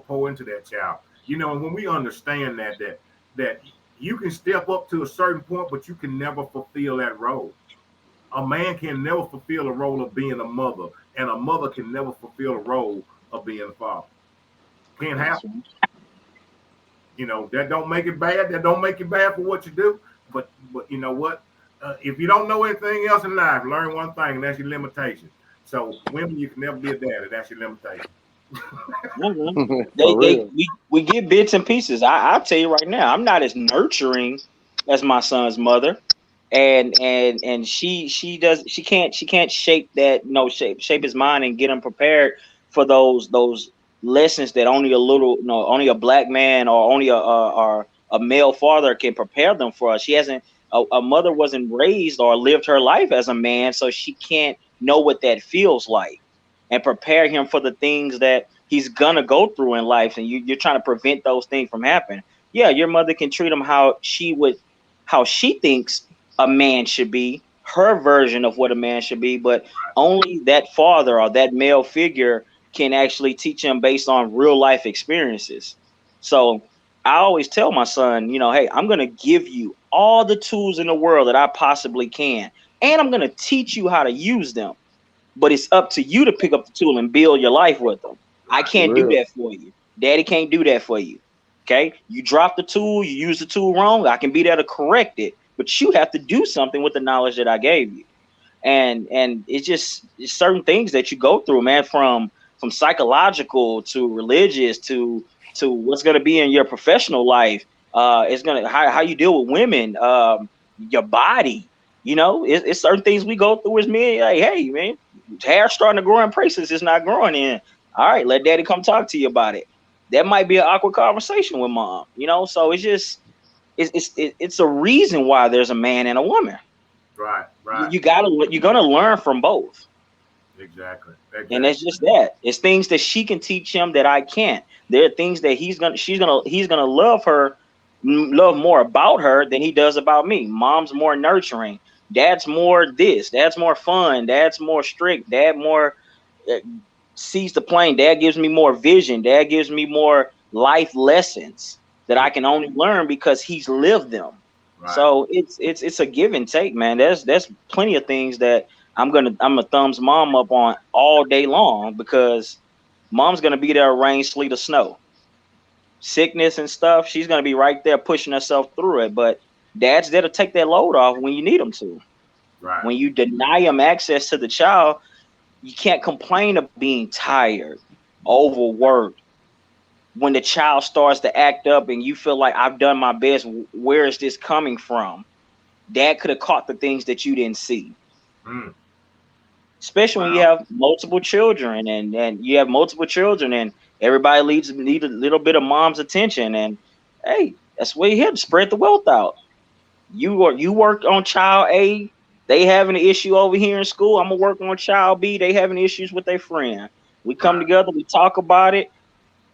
pour into that child. You know, when we understand that you can step up to a certain point, but you can never fulfill that role. A man can never fulfill a role of being a mother, and a mother can never fulfill a role of being a father. Can't happen. You know, that don't make it bad. That don't make it bad for what you do. But you know what? If you don't know anything else in life, learn one thing, and that's your limitation. So women, you can never be a daddy. That's your limitation. For real. We get bits and pieces. I'll tell you right now, I'm not as nurturing as my son's mother, and she can't shape that, shape his mind and get him prepared for those lessons that only a black man or only a male father can prepare them for. She hasn't a mother wasn't raised or lived her life as a man, so she can't know what that feels like and prepare him for the things that he's gonna go through in life. And you're trying to prevent those things from happening. Yeah, your mother can treat him how she thinks a man should be, her version of what a man should be, but only that father or that male figure can actually teach him based on real life experiences. So I always tell my son, hey, I'm going to give you all the tools in the world that I possibly can, and I'm going to teach you how to use them. But it's up to you to pick up the tool and build your life with them. I can't do that for you. Daddy can't do that for you. Okay? You drop the tool, you use the tool wrong, I can be there to correct it. But you have to do something with the knowledge that I gave you. And it's certain things that you go through, man, from psychological to religious to what's going to be in your professional life. It's going to how you deal with women, your body. It's certain things we go through as men. Like, hey, man, hair starting to grow in places it's not growing in. All right, let daddy come talk to you about it. That might be an awkward conversation with mom. So it's just it's a reason why there's a man and a woman. Right. You're gonna learn from both. Exactly. And it's just that. It's things that she can teach him that I can't. There are things that he's gonna love more about her than he does about me. Mom's more nurturing. Dad's more this. Dad's more fun. Dad's more strict. Dad more sees the plane. Dad gives me more vision. Dad gives me more life lessons that I can only learn because he's lived them. Right. So it's a give and take, man. There's plenty of things that I'm gonna thumbs mom up on all day long, because mom's gonna be there, rain, sleet, or snow, sickness and stuff. She's gonna be right there pushing herself through it. But dad's there to take that load off when you need him to. Right. When you deny him access to the child, you can't complain of being tired, overworked. When the child starts to act up and you feel like I've done my best, where is this coming from? Dad could have caught the things that you didn't see. especially when you Wow. have multiple children and you have multiple children and everybody need a little bit of mom's attention. And hey, that's where you have to spread the wealth out. You work on child A, they having an issue over here in school. I'm gonna work on child B, they having issues with their friend. We come Right. together, we talk about it.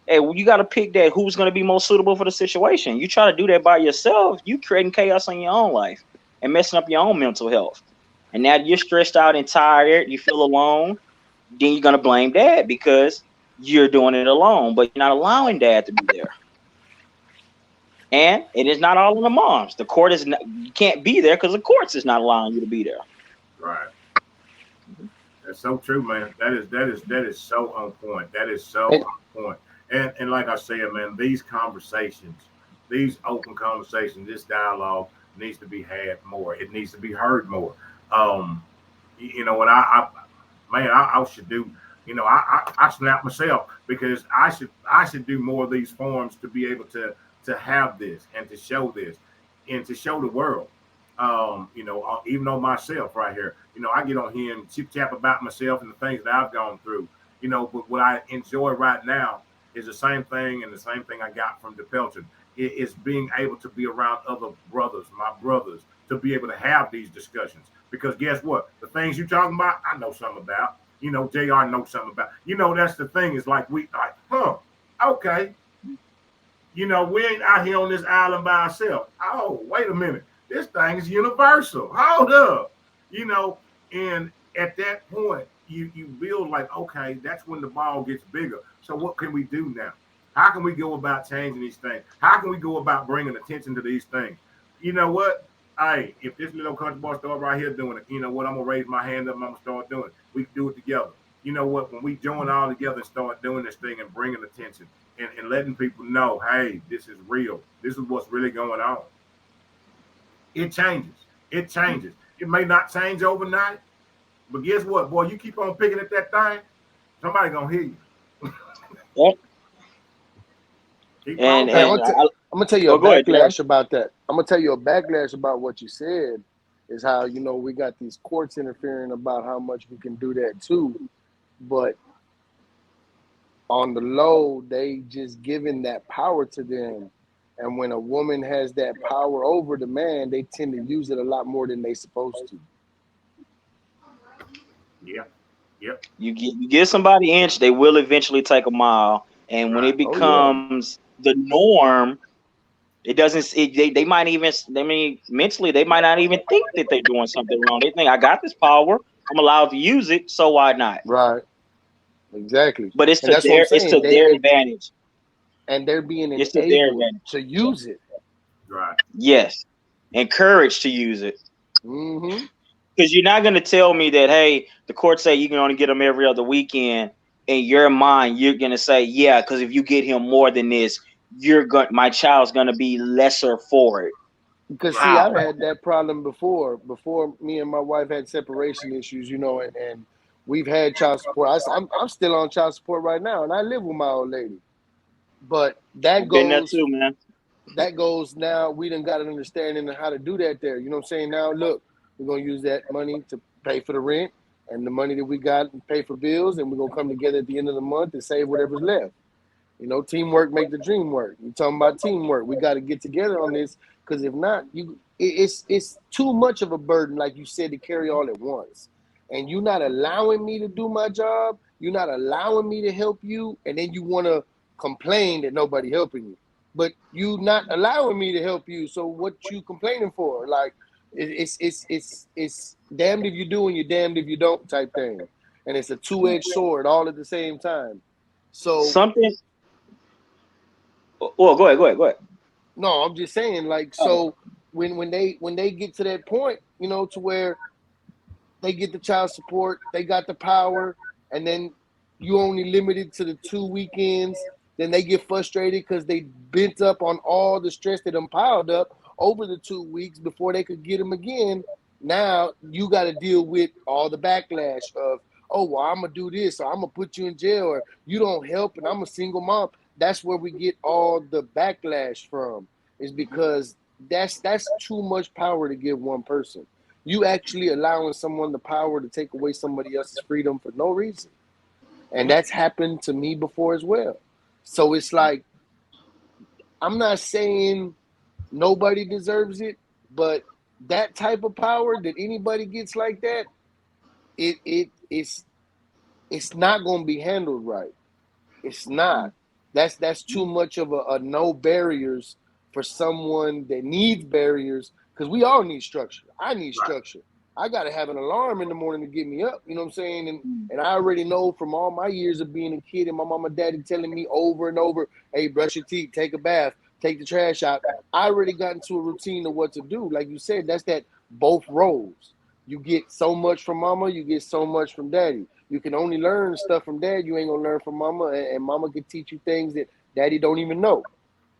Hey, well, you got to pick that who's going to be most suitable for the situation. You try to do that by yourself, you creating chaos in your own life and messing up your own mental health. And now you're stressed out and tired, you feel alone, then you're going to blame dad because you're doing it alone, but you're not allowing dad to be there. And it is not all on the moms. The court is not, you can't be there because the courts is not allowing you to be there. Right. That's so true, man. That is so on point. That is so And, on point. And like I said, man, these conversations, these open conversations, this dialogue needs to be had more. It needs to be heard more. Um, what I should do. I snap myself because I should do more of these forums to be able to have this and to show this and to show the world. Even on myself right here, I get on here and chip chap about myself and the things that I've gone through. But what I enjoy right now is the same thing and the same thing I got from the Pelton. It's being able to be around other brothers, my brothers, to be able to have these discussions. Because guess what? The things you're talking about, I know something about. JR knows something about. That's the thing. Is like okay. We ain't out here on this island by ourselves. Oh, wait a minute. This thing is universal. Hold up. And at that point, you build like, okay, that's when the ball gets bigger. So what can we do now? How can we go about changing these things? How can we go about bringing attention to these things? You know what? Hey, if this little country boy start right here doing it, you know what? I'm gonna raise my hand up and I'm gonna start doing it. We can do it together. You know what? When we join all together and start doing this thing and bringing attention and letting people know, hey, this is real. This is what's really going on. It changes. It changes. It may not change overnight, but guess what, boy? You keep on picking at that thing, somebody gonna hear you. Yeah. Keep on. And hey, and I, I'm gonna tell you a oh, go ahead, Darren. backlash about that. I'm gonna tell you a backlash about what you said is how we got these courts interfering about how much we can do that too, but on the low, they just giving that power to them. And when a woman has that power over the man, they tend to use it a lot more than they supposed to. Yeah. Yep. You give somebody an inch, they will eventually take a mile. And when Right. it Oh yeah. becomes the norm, it doesn't. They might even. I mean, mentally, they might not even think that they're doing something wrong. They think I got this power. I'm allowed to use it, so why not? Right. Exactly. But And that's what I'm it's saying. to their advantage. They're being It's to their enabled advantage. to use it. Right. Yes, encouraged to use it. Mm-hmm. Because you're not going to tell me that, hey, the court say you can only get them every other weekend. In your mind, you're going to say, yeah, because if you get him more than this, my child's going to be lesser for it. Because see, Right. I've had that problem before. Before me and my wife had separation issues, and we've had child support. I'm still on child support right now, and I live with my old lady. But I've been there too, man. that goes now. We done got an understanding of how to do that there. You know what I'm saying? Now look, we're gonna use that money to pay for the rent and the money that we got and pay for bills, and we're gonna come together at the end of the month and save whatever's left. Teamwork make the dream work. You talking about teamwork? We got to get together on this because if not, it's too much of a burden, like you said, to carry all at once. And you're not allowing me to do my job. You're not allowing me to help you, and then you want to complain that nobody helping you. But you not allowing me to help you. So what you complaining for? Like it's damned if you do and you're damned if you don't type thing. And it's a two-edged sword all at the same time. So Something. Well, go ahead. Go ahead. no, I'm just saying, like, Oh, so when they get to that point, to where they get the child support, they got the power, and then you only limited to the 2 weekends, then they get frustrated because they bent up on all the stress that them piled up over the 2 weeks before they could get them again. Now you got to deal with all the backlash of, oh, well, I'm gonna do this, or I'm gonna put you in jail, or you don't help, and I'm a single mom. That's where we get all the backlash from, is because that's too much power to give one person. you actually allowing someone the power to take away somebody else's freedom for no reason. And that's happened to me before as well. So it's like, I'm not saying nobody deserves it, but that type of power that anybody gets like that, it's not going to be handled right. It's not. That's too much of a no barriers for someone that needs barriers, because we all need structure. I need structure. I got to have an alarm in the morning to get me up. You know what I'm saying? And I already know from all my years of being a kid and my mama and daddy telling me over and over, hey, brush your teeth, take a bath, take the trash out. I already got into a routine of what to do. Like you said, that's that both roles. You get so much from mama, you get so much from daddy. You can only learn stuff from dad. You ain't gonna learn from mama, and mama can teach you things that daddy don't even know.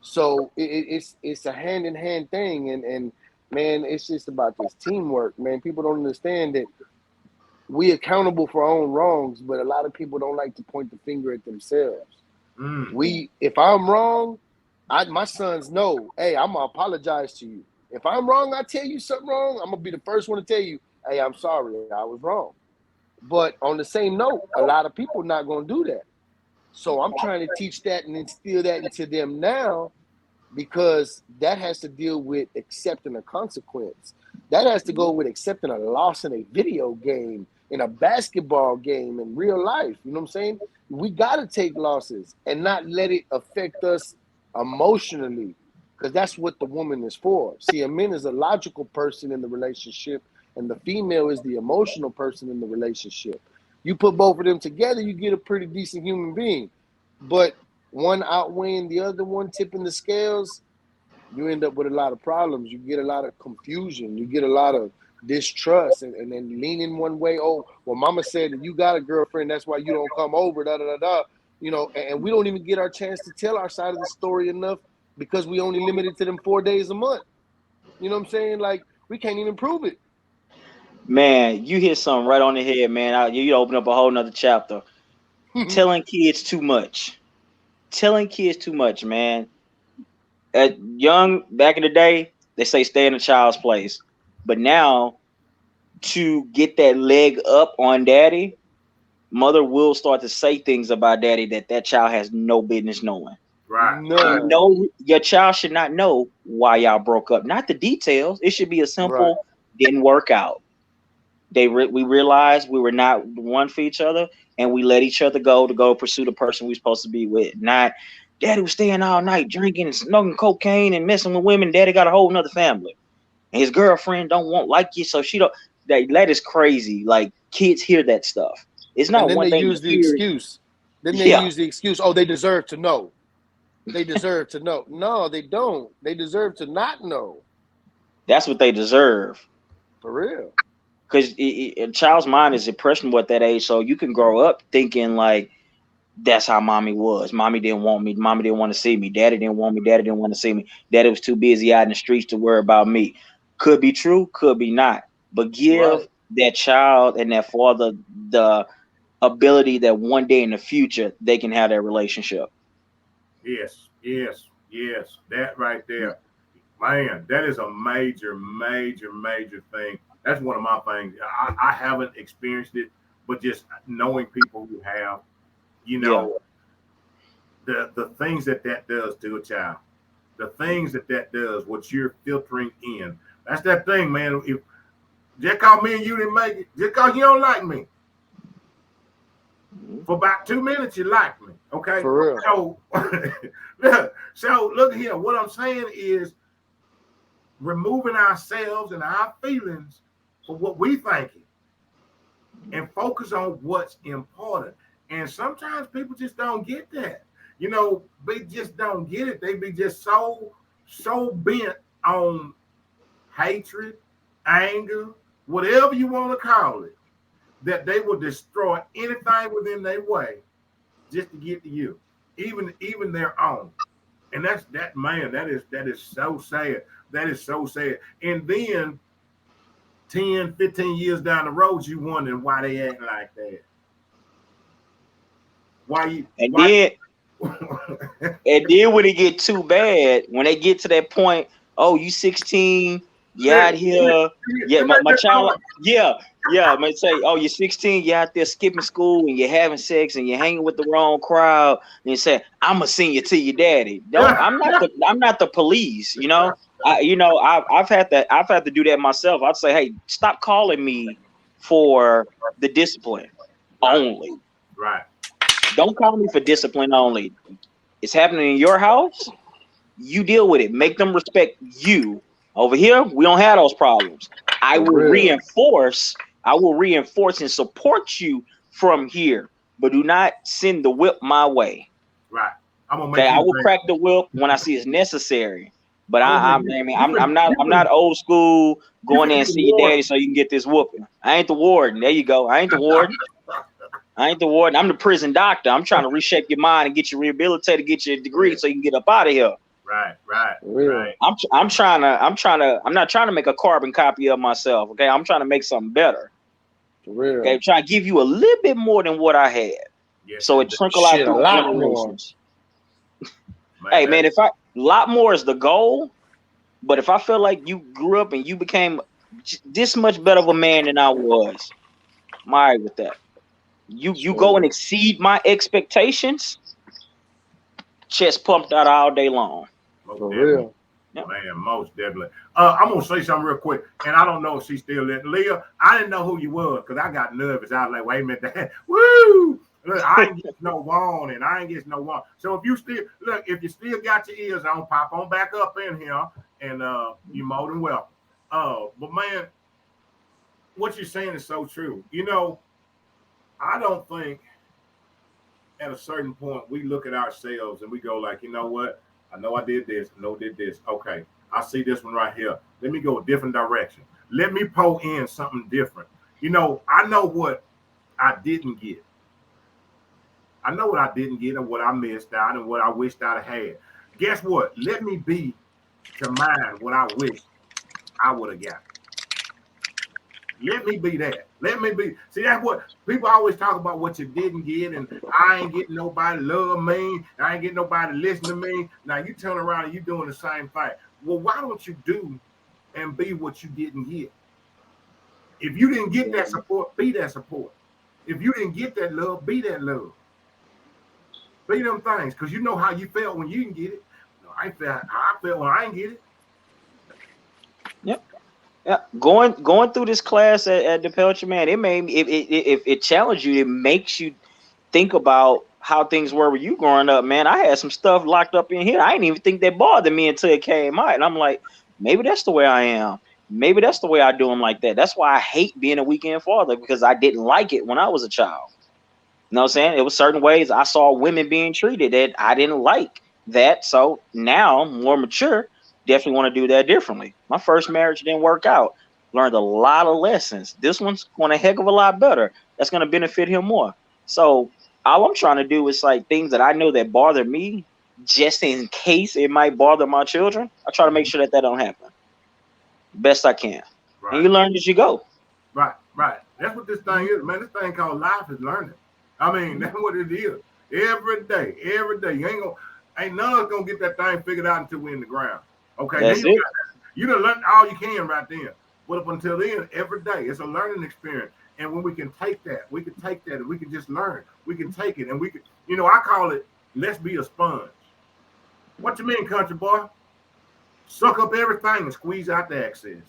So it's a hand in hand thing, and man, it's just about this teamwork, man. People don't understand that we accountable for our own wrongs, but a lot of people don't like to point the finger at themselves. If I'm wrong, my sons know, hey, I'm gonna apologize to you. If I'm wrong, I tell you something wrong, I'm gonna be the first one to tell you, hey, I'm sorry, I was wrong. But on the same note, a lot of people not going to do that. So I'm trying to teach that and instill that into them now, because that has to deal with accepting a consequence. That has to go with accepting a loss in a video game, in a basketball game, in real life. You know what I'm saying? We got to take losses and not let it affect us emotionally, because that's what the woman is for. See, a man is a logical person in the relationship, and the female is the emotional person in the relationship. You put both of them together, you get a pretty decent human being. But one outweighing the other one, tipping the scales, you end up with a lot of problems. You get a lot of confusion. You get a lot of distrust, and then leaning one way. Oh, well, mama said that you got a girlfriend, that's why you don't come over, da da da da. You know, and we don't even get our chance to tell our side of the story enough, because we only limited to them 4 days a month. You know what I'm saying? Like, we can't even prove it. Man, you hit something right on the head, man. You open up a whole nother chapter. Telling kids too much. Telling kids too much, man. Back in the day, they say stay in a child's place. But now, to get that leg up on daddy, mother will start to say things about daddy that child has no business knowing. Right. Your child should not know why y'all broke up. Not the details. It should be a simple, didn't work out. We realized we were not one for each other, and we let each other go to go pursue the person we supposed to be with. Not, daddy was staying all night drinking and smoking cocaine and messing with women. Daddy got a whole nother family, and his girlfriend don't want like you, so she don't. That is crazy. Like, kids hear that stuff. It's not and then one they thing use to the hear. excuse. Then they use the excuse. Oh, they deserve to know. They deserve to know. No, they don't. They deserve to not know. That's what they deserve. For real. Because a child's mind is impressionable at that age, so you can grow up thinking like, that's how mommy was. Mommy didn't want me. Mommy didn't want to see me. Daddy didn't want me. Daddy didn't want to see me. Daddy was too busy out in the streets to worry about me. Could be true, could be not. But give that child and that father the ability that one day in the future they can have that relationship. Yes. That right there. Man, that is a major thing. That's one of my things. I haven't experienced it, but just knowing people who have, you know, the things that does to a child, the things that does, what you're filtering in. That's that thing, man. If just cause me and you didn't make it, just cause you don't like me, for about 2 minutes you like me, okay? For real. So look here. What I'm saying is, removing ourselves and our feelings for what we thinking, and focus on what's important. And sometimes people just don't get that. You know, they just don't get it. They be just so bent on hatred, anger, whatever you want to call it, that they will destroy anything within their way just to get to you, even their own. And that is so sad. That is so sad. And then 10, 15 years down the road, you wondering why they act like that. And then when it get too bad, when they get to that point, oh, you 16, You out here, yeah, my child, yeah, might say, oh, you're 16, you're out there skipping school and you're having sex and you're hanging with the wrong crowd, and you say, I'm gonna send you to your daddy. Don't, I'm not the police, you know. I've had to do that myself. I'd say, hey, stop calling me for the discipline only. Right. Don't call me for discipline only. It's happening in your house. You deal with it. Make them respect you. Over here, we don't have those problems. I will reinforce and support you from here, but do not send the whip my way. Right. I'm gonna make Okay, I will crack the whip when I see it's necessary. But I'm not old school going there and see your daddy so you can get this whooping. I ain't the warden. There you go. I ain't the warden. I'm the prison doctor. I'm trying to reshape your mind and get you rehabilitated, get you a degree so you can get up out of here. Right. I'm not trying to make a carbon copy of myself. Okay, I'm trying to make something better. For real. Okay, I'm trying to give you a little bit more than what I had. Yes, so it trickle out through generations. Hey man, a lot more is the goal, but if I feel like you grew up and you became this much better of a man than I was, I'm all right with that. You go and exceed my expectations, chest pumped out all day long. For real. Man, most definitely. I'm gonna say something real quick, and I don't know if she's still in. Leah, I didn't know who you was because I got nervous. I was like, wait a minute, woo! Look, I ain't get no warning. So if you still got your ears on, pop on back up in here, and you're more than welcome. But man, what you're saying is so true. You know, I don't think at a certain point we look at ourselves and we go like, you know what? I know I did this. I know I did this. Okay, I see this one right here. Let me go a different direction. Let me pull in something different. You know, I know what I didn't get. I know what I didn't get and what I missed out and what I wished I'd had. Guess what? Let me be to mine what I wish I would have got. Let me be that. Let me be. See, that's what people always talk about, what you didn't get, and I ain't getting nobody love me. I ain't getting nobody listen to me. Now you turn around and you doing the same thing. Well, why don't you do and be what you didn't get? If you didn't get that support, be that support. If you didn't get that love, be that love. Be them things, because you know how you felt when you didn't get it. I felt how I felt when I didn't get it. Yep. Yeah, going through this class at the Pelcher, man, it made me, it challenged you. It makes you think about how things were with you growing up, man. I had some stuff locked up in here. I didn't even think that bothered me until it came out, and I'm like, maybe that's the way I am. Maybe that's the way I do them like that. That's why I hate being a weekend father, because I didn't like it when I was a child. You know what I'm saying? It was certain ways I saw women being treated that I didn't like that. So now, more mature, definitely want to do that differently. My first marriage didn't work out. Learned a lot of lessons. This one's going a heck of a lot better. That's going to benefit him more. So all I'm trying to do is like things that I know that bother me, just in case it might bother my children. I try to make sure that don't happen. Best I can. Right. And you learn as you go. Right. That's what this thing is, man. This thing called life is learning. I mean, that's what it is. Every day. You ain't none of us gonna get that thing figured out until we're in the ground. Okay, that's it. You done learned all you can right then. But up until then, every day, it's a learning experience. And when we can take that, and we can just learn. We can take it and we can, I call it, let's be a sponge. What you mean, country boy? Suck up everything and squeeze out the excess.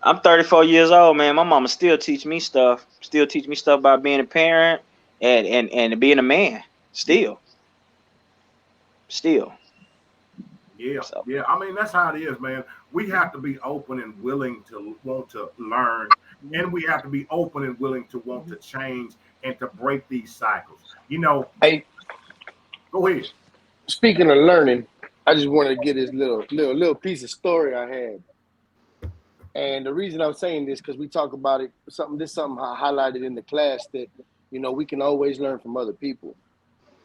I'm 34 years old, man. My mama still teach me stuff. About being a parent and being a man. Still. Yeah. I mean, that's how it is, man. We have to be open and willing to want to learn, and we have to be open and willing to want to change and to break these cycles. Hey, go ahead. Speaking of learning, I just wanted to get this little piece of story I had. And the reason I'm saying this, because we talk about it, something I highlighted in the class, that, we can always learn from other people,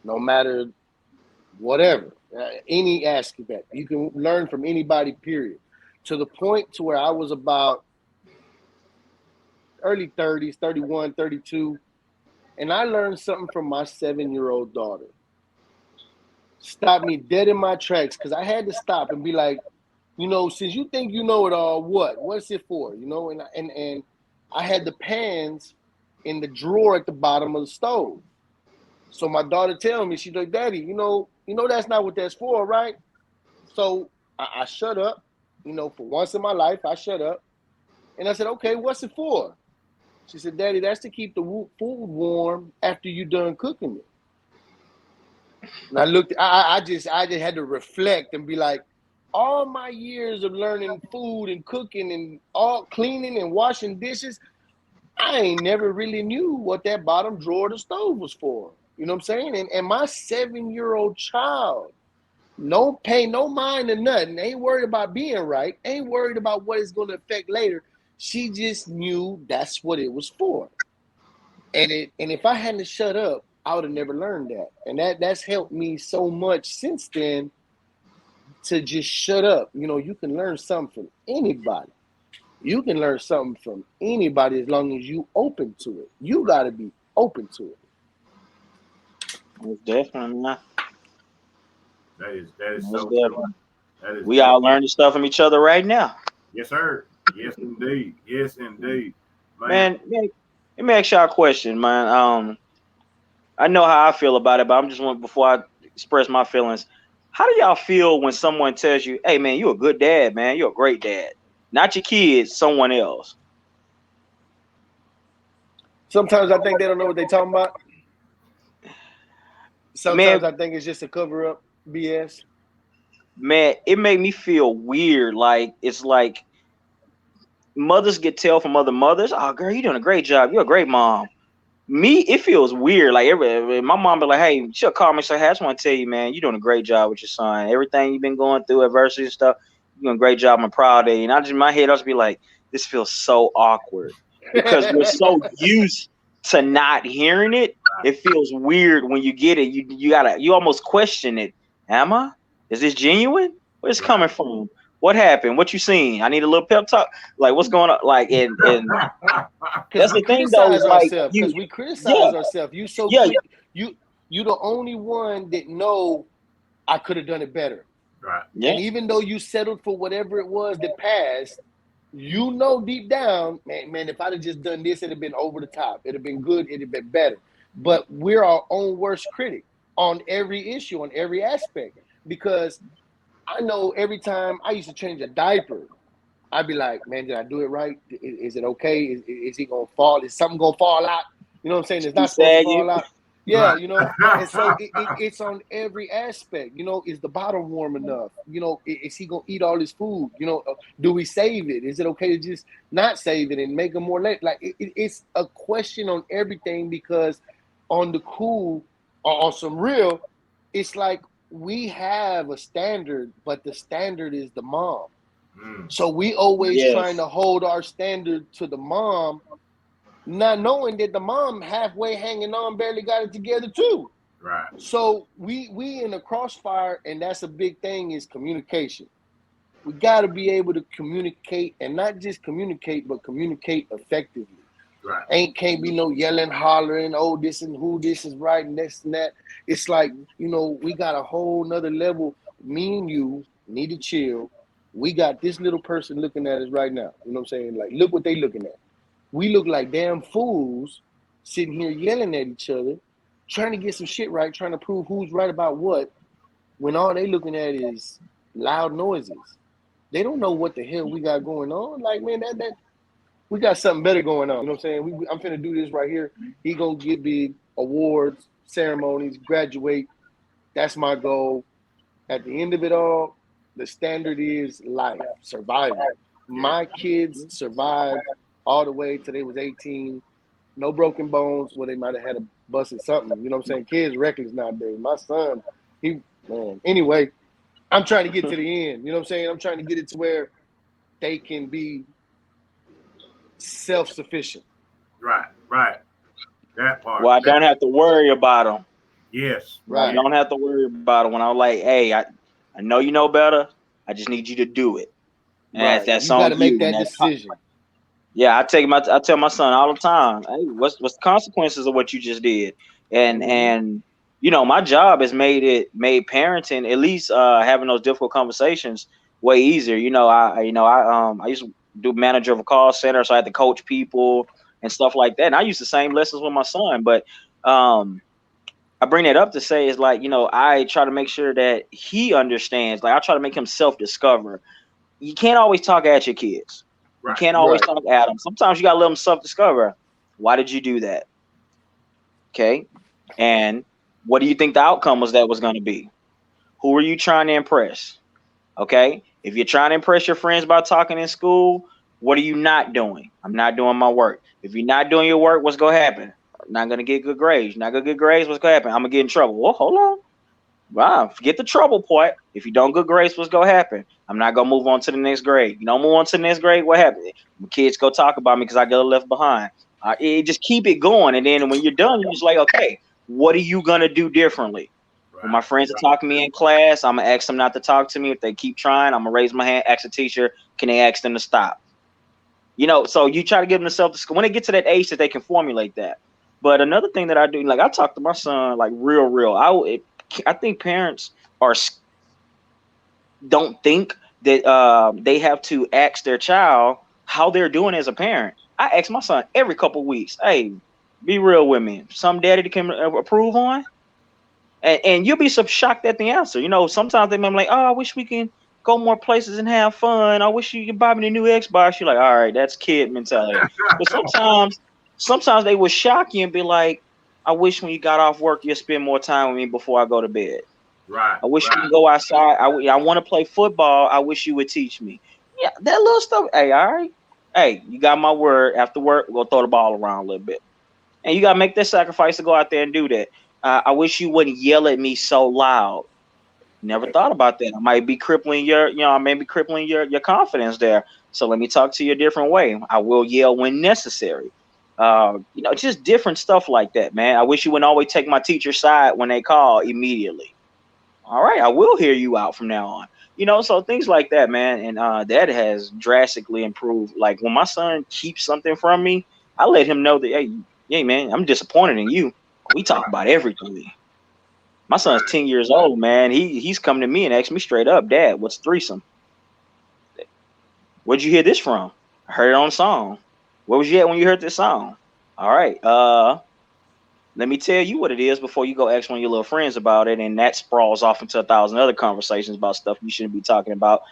no matter whatever, any aspect that you can learn from anybody, period. To the point to where I was about early 30s, 31, 32, and I learned something from my 7-year-old daughter. Stopped me dead in my tracks, because I had to stop and be like, since you think you know it all, what's it for? And I had the pans in the drawer at the bottom of the stove. So my daughter telling me, she's like, Daddy, that's not what that's for, right? So I shut up, for once in my life, I shut up. And I said, okay, what's it for? She said, Daddy, that's to keep the food warm after you're done cooking it. And I looked, I just had to reflect and be like, all my years of learning food and cooking and all cleaning and washing dishes, I ain't never really knew what that bottom drawer of the stove was for. You know what I'm saying? And my 7-year-old child, no pay no mind to nothing, ain't worried about being right, ain't worried about what it's going to affect later. She just knew that's what it was for. And if I hadn't shut up, I would have never learned that. And that's helped me so much since then to just shut up. You can learn something from anybody. You can learn something from anybody as long as you open to it. You got to be open to it. Most definitely not. That is Most so definitely. true. That is We all learning stuff from each other right now. Yes, sir. Yes, indeed. Yes, indeed. Man, let me ask y'all a question, man. I know how I feel about it, but I'm just want before I express my feelings. How do y'all feel when someone tells you, "Hey, man, you're a good dad, man. You're a great dad. Not your kids, someone else." Sometimes I think they don't know what they're talking about. Sometimes I think it's just a cover-up BS. Man, it made me feel weird. Like it's like mothers get tell from other mothers, "Oh, girl, you're doing a great job. You're a great mom." Me, it feels weird. Like my mom be like, "Hey," she'll call me and say, "Hey, I just want to tell you, man, you're doing a great job with your son. Everything you've been going through, adversity and stuff, you're doing a great job. I'm proud of you." And I just in my head, I'll just be like, "This feels so awkward because we're so used to not hearing it. It feels weird when you get it. You almost question it. Am I? Is this genuine? Where's it coming from? What happened? What you seen? I need a little pep talk. Like what's going on? Like and that's the thing though. Is like because we criticize ourselves. You so quick. You the only one that know I could have done it better. Right. Yeah. And even though you settled for whatever it was that passed, deep down, man, if I'd have just done this, it'd have been over the top. It'd have been good. It'd have been better. But we're our own worst critic on every issue, on every aspect. Because I know every time I used to change a diaper, I'd be like, man, did I do it right? Is it okay? Is he going to fall? Is something going to fall out? You know what I'm saying? It's not supposed to fall out. Yeah, and so it's on every aspect. Is the bottom warm enough? Is he going to eat all his food? Do we save it? Is it okay to just not save it and make him more late? Like, it's a question on everything because on the cool, or on some real, it's like we have a standard, but the standard is the mom. So we always trying to hold our standard to the mom, not knowing that the mom halfway hanging on, barely got it together too. Right. So we in a crossfire, and that's a big thing is communication. We got to be able to communicate, and not just communicate, but communicate effectively. Right. Can't be no yelling, hollering, oh, this and who, this is right, and this and that. It's like, we got a whole nother level. Me and you need to chill. We got this little person looking at us right now. You know what I'm saying? Like, look what they looking at. We look like damn fools sitting here yelling at each other, trying to get some shit right, trying to prove who's right about what, when all they looking at is loud noises. They don't know what the hell we got going on. Like, man, that we got something better going on. You know what I'm saying? I'm finna do this right here. He gonna get big awards, ceremonies, graduate. That's my goal. At the end of it all, the standard is life, survival. My kids survived all the way till they was 18. No broken bones. Well, they might have had a busted something. You know what I'm saying? Kids reckless nowadays. My son, anyway, I'm trying to get to the end. You know what I'm saying? I'm trying to get it to where they can be self-sufficient. Right. That part. Well, I don't have to worry about them. Yes. Right. I don't have to worry about it when I'm like, hey, I know you know better. I just need you to do it. And that's you got to make that decision. Yeah, I tell my son all the time, hey, what's the consequences of what you just did? And my job has made parenting, at least having those difficult conversations, way easier. I used to do manager of a call center, so I had to coach people and stuff like that. And I used the same lessons with my son, but I bring that up to say is like, I try to make sure that he understands. Like I try to make him self-discover. You can't always talk at your kids. You Right. can't always Right. talk at them. Sometimes you gotta let them self-discover. Why did you do that? Okay. And what do you think the outcome was going to be? Who are you trying to impress? Okay. If you're trying to impress your friends by talking in school, what are you not doing? I'm not doing my work. If you're not doing your work, what's going to happen? I'm not going to get good grades. You're not going to get grades. What's going to happen? I'm going to get in trouble. Well, hold on. Wow, forget the trouble part. If you don't good grades, what's going to happen? I'm not going to move on to the next grade. You don't move on to the next grade, what happened? My kids go talk about me because I get left behind. Just keep it going. And then when you're done, you're just like, okay, what are you going to do differently? When my friends are talking to me in class, I'm going to ask them not to talk to me. If they keep trying, I'm going to raise my hand, ask the teacher, can they ask them to stop? So you try to give them the self-discovery when they get to that age that they can formulate that. But another thing that I do, like I talk to my son, like real. I think parents don't think that they have to ask their child how they're doing as a parent. I ask my son every couple of weeks, hey, be real with me. Some daddy that can approve on? And you'll be so shocked at the answer. Sometimes they may be like, oh, I wish we can go more places and have fun. I wish you could buy me the new Xbox. You're like, all right, that's kid mentality. But sometimes they will shock you and be like, I wish when you got off work, you'd spend more time with me before I go to bed. Right. I wish we could go outside. I want to play football. I wish you would teach me. Yeah, that little stuff. Hey, all right. Hey, you got my word. After work, we'll throw the ball around a little bit. And you got to make that sacrifice to go out there and do that. I wish you wouldn't yell at me so loud. Never thought about that. I might be crippling your confidence there. So let me talk to you a different way. I will yell when necessary. Just different stuff like that, man. I wish you wouldn't always take my teacher's side when they call immediately. All right, I will hear you out from now on. So things like that, man. And that has drastically improved. Like when my son keeps something from me, I let him know that, hey, man, I'm disappointed in you. We talk about everything. My son's 10 years old, man. He's coming to me and asked me straight up, Dad, what's threesome? Where'd you hear this from? I heard it on a song. Where was you at when you heard this song? All right. Let me tell you what it is before you go ask one of your little friends about it, and that sprawls off into 1,000 other conversations about stuff you shouldn't be talking about.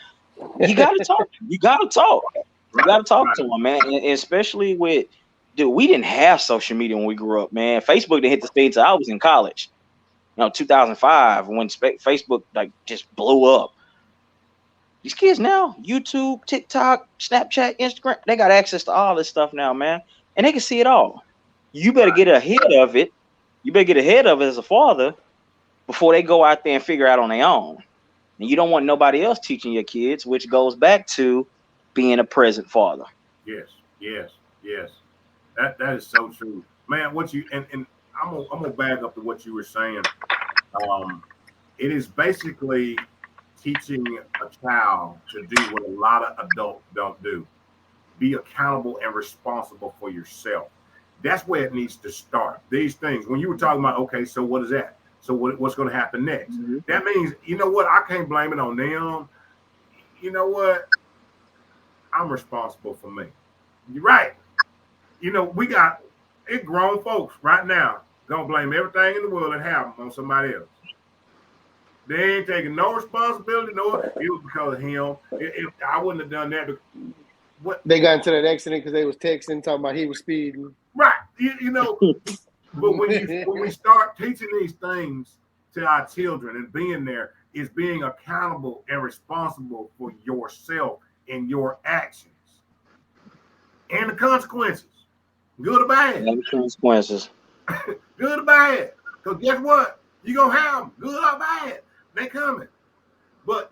You gotta talk. You gotta talk. You gotta talk to them, man. And especially with, dude, we didn't have social media when we grew up, man. Facebook didn't hit the stage until I was in college. 2005 when Facebook like just blew up. These kids now, YouTube, TikTok, Snapchat, Instagram, they got access to all this stuff now, man, and they can see it all. You better get ahead of it. You better get ahead of it as a father before they go out there and figure out on their own. And you don't want nobody else teaching your kids, which goes back to being a present father. Yes. That is so true, man. And I'm gonna back up to what you were saying. It is basically teaching a child to do what a lot of adults don't do. Be accountable and responsible for yourself. That's where it needs to start. These things, when you were talking about, okay, so what is that? So what's going to happen next? Mm-hmm. That means, you know what? I can't blame it on them. You know what? I'm responsible for me. You're right. We got grown folks right now gonna blame everything in the world that happened on somebody else. They ain't taking no responsibility. No, it was because of him. If I wouldn't have done that. What they got into that accident because they was texting, talking about he was speeding. Right. But when we start teaching these things to our children and being there, is being accountable and responsible for yourself and your actions and the consequences, good or bad. And the consequences. Good or bad. Because guess what? You're going to have them, good or bad. They coming. But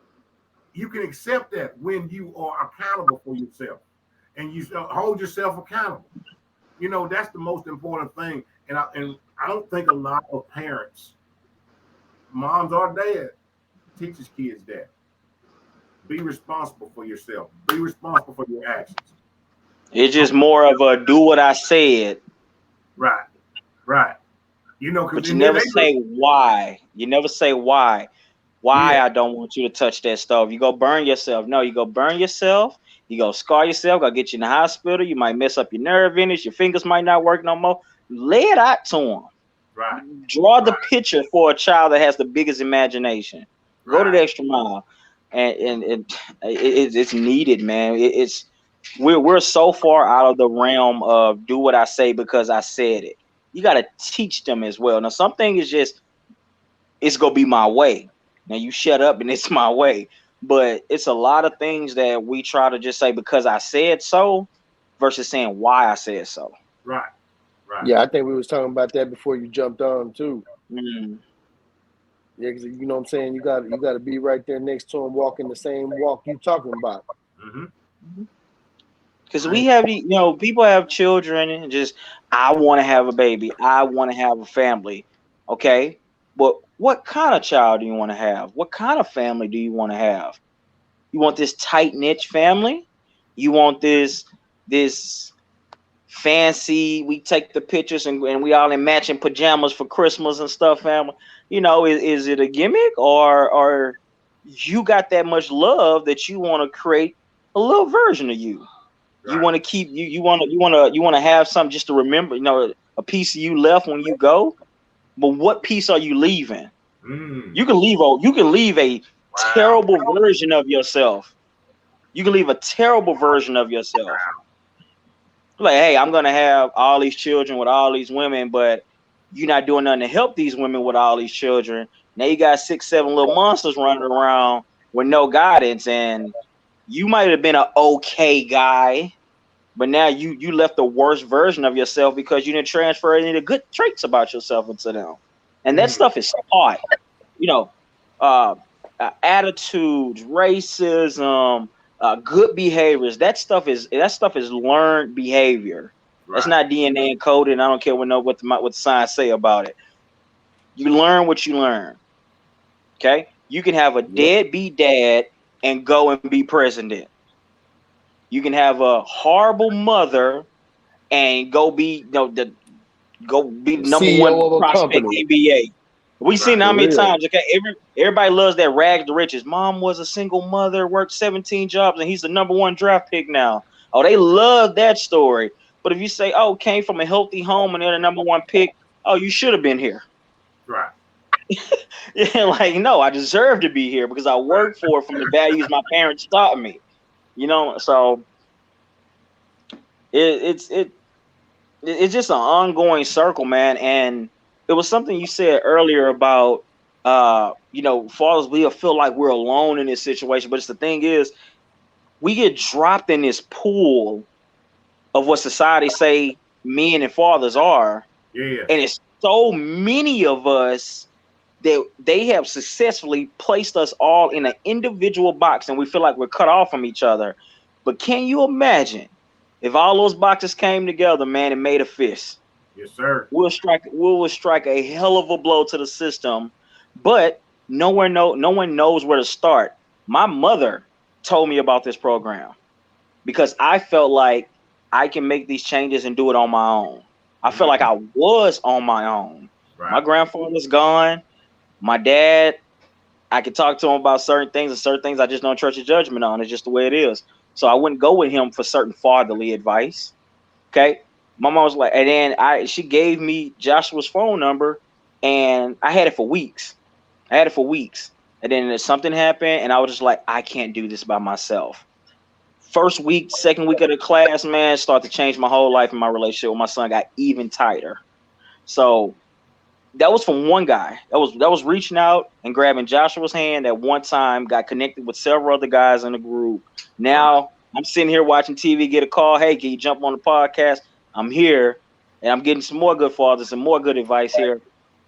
you can accept that when you are accountable for yourself and you hold yourself accountable. That's the most important thing. And I don't think a lot of parents, moms or dad, teaches kids that. Be responsible for yourself. Be responsible for your actions. It's just more of a do what I said. Right. But you never say why. You never say why. Why I don't want you to touch that stove. You go burn yourself. No, you go burn yourself. You go scar yourself. Go get you in the hospital. You might mess up your nerve endings. Your fingers might not work no more. Lay it out to them. Right. Draw the picture for a child that has the biggest imagination. Go to the extra mile, and it's needed, man. We're so far out of the realm of do what I say because I said it. You got to teach them as well. Now, something is just it's gonna be my way. Now you shut up and it's my way. But it's a lot of things that we try to just say because I said so, versus saying why I said so. Right. Right. Yeah, I think we was talking about that before you jumped on too. Mm. Yeah, because you know what I'm saying. You got to be right there next to him, walking the same walk you talking about. Because we have, people have children and just, I want to have a baby. I want to have a family. Okay. But what kind of child do you want to have? What kind of family do you want to have? You want this tight knit family? You want this fancy, we take the pictures and we all in matching pajamas for Christmas and stuff, family? Is it a gimmick or you got that much love that you want to create a little version of you? You want to keep you want to have something just to remember, a piece of you left when you go. But what piece are you leaving? You can leave a terrible version of yourself. You can leave a terrible version of yourself. Like, hey, I'm gonna have all these children with all these women, but you're not doing nothing to help these women with all these children. Now you got 6, 7 little monsters running around with no guidance, and you might have been an okay guy, but now you left the worst version of yourself because you didn't transfer any of the good traits about yourself into them. And that stuff is taught, attitudes, racism, good behaviors. That stuff is learned behavior. That's not DNA encoded. And I don't care what the science say about it. You learn what you learn. Okay, you can have a deadbeat dad and go and be president. You can have a horrible mother and go be the number CEO one of a prospect company. NBA. We've seen how many real. times. Okay, everybody loves that rags to riches. Mom was a single mother, worked 17 jobs, and he's the number 1 draft pick now. Oh, they love that story. But if you say, "Oh, came from a healthy home and they're the number 1 pick," oh, you should have been here. Right. Yeah, like, no, I deserve to be here because I worked for it from the values my parents taught me. So it's just an ongoing circle, man. And it was something you said earlier about fathers, we feel like we're alone in this situation, but the thing is, we get dropped in this pool of what society say men and fathers are. And it's so many of us that they have successfully placed us all in an individual box, and we feel like we're cut off from each other. But can you imagine if all those boxes came together, man, and made a fist? Yes, sir. We'll strike a hell of a blow to the system, but no one knows where to start. My mother told me about this program because I felt like I can make these changes and do it on my own. I felt like I was on my own. My grandfather's gone. My dad, I could talk to him about certain things, and certain things I just don't trust his judgment on. It's just the way it is. So I wouldn't go with him for certain fatherly advice. Okay. My mom was like, and then she gave me Joshua's phone number, and I had it for weeks. And then something happened, and I was just like, I can't do this by myself. First week, second week of the class, man, started to change my whole life, and my relationship with my son got even tighter. So that was from one guy. That was reaching out and grabbing Joshua's hand at one time, got connected with several other guys in the group. Now I'm sitting here watching TV, get a call. Hey, can you jump on the podcast? I'm here, and I'm getting some more good fathers and more good advice here.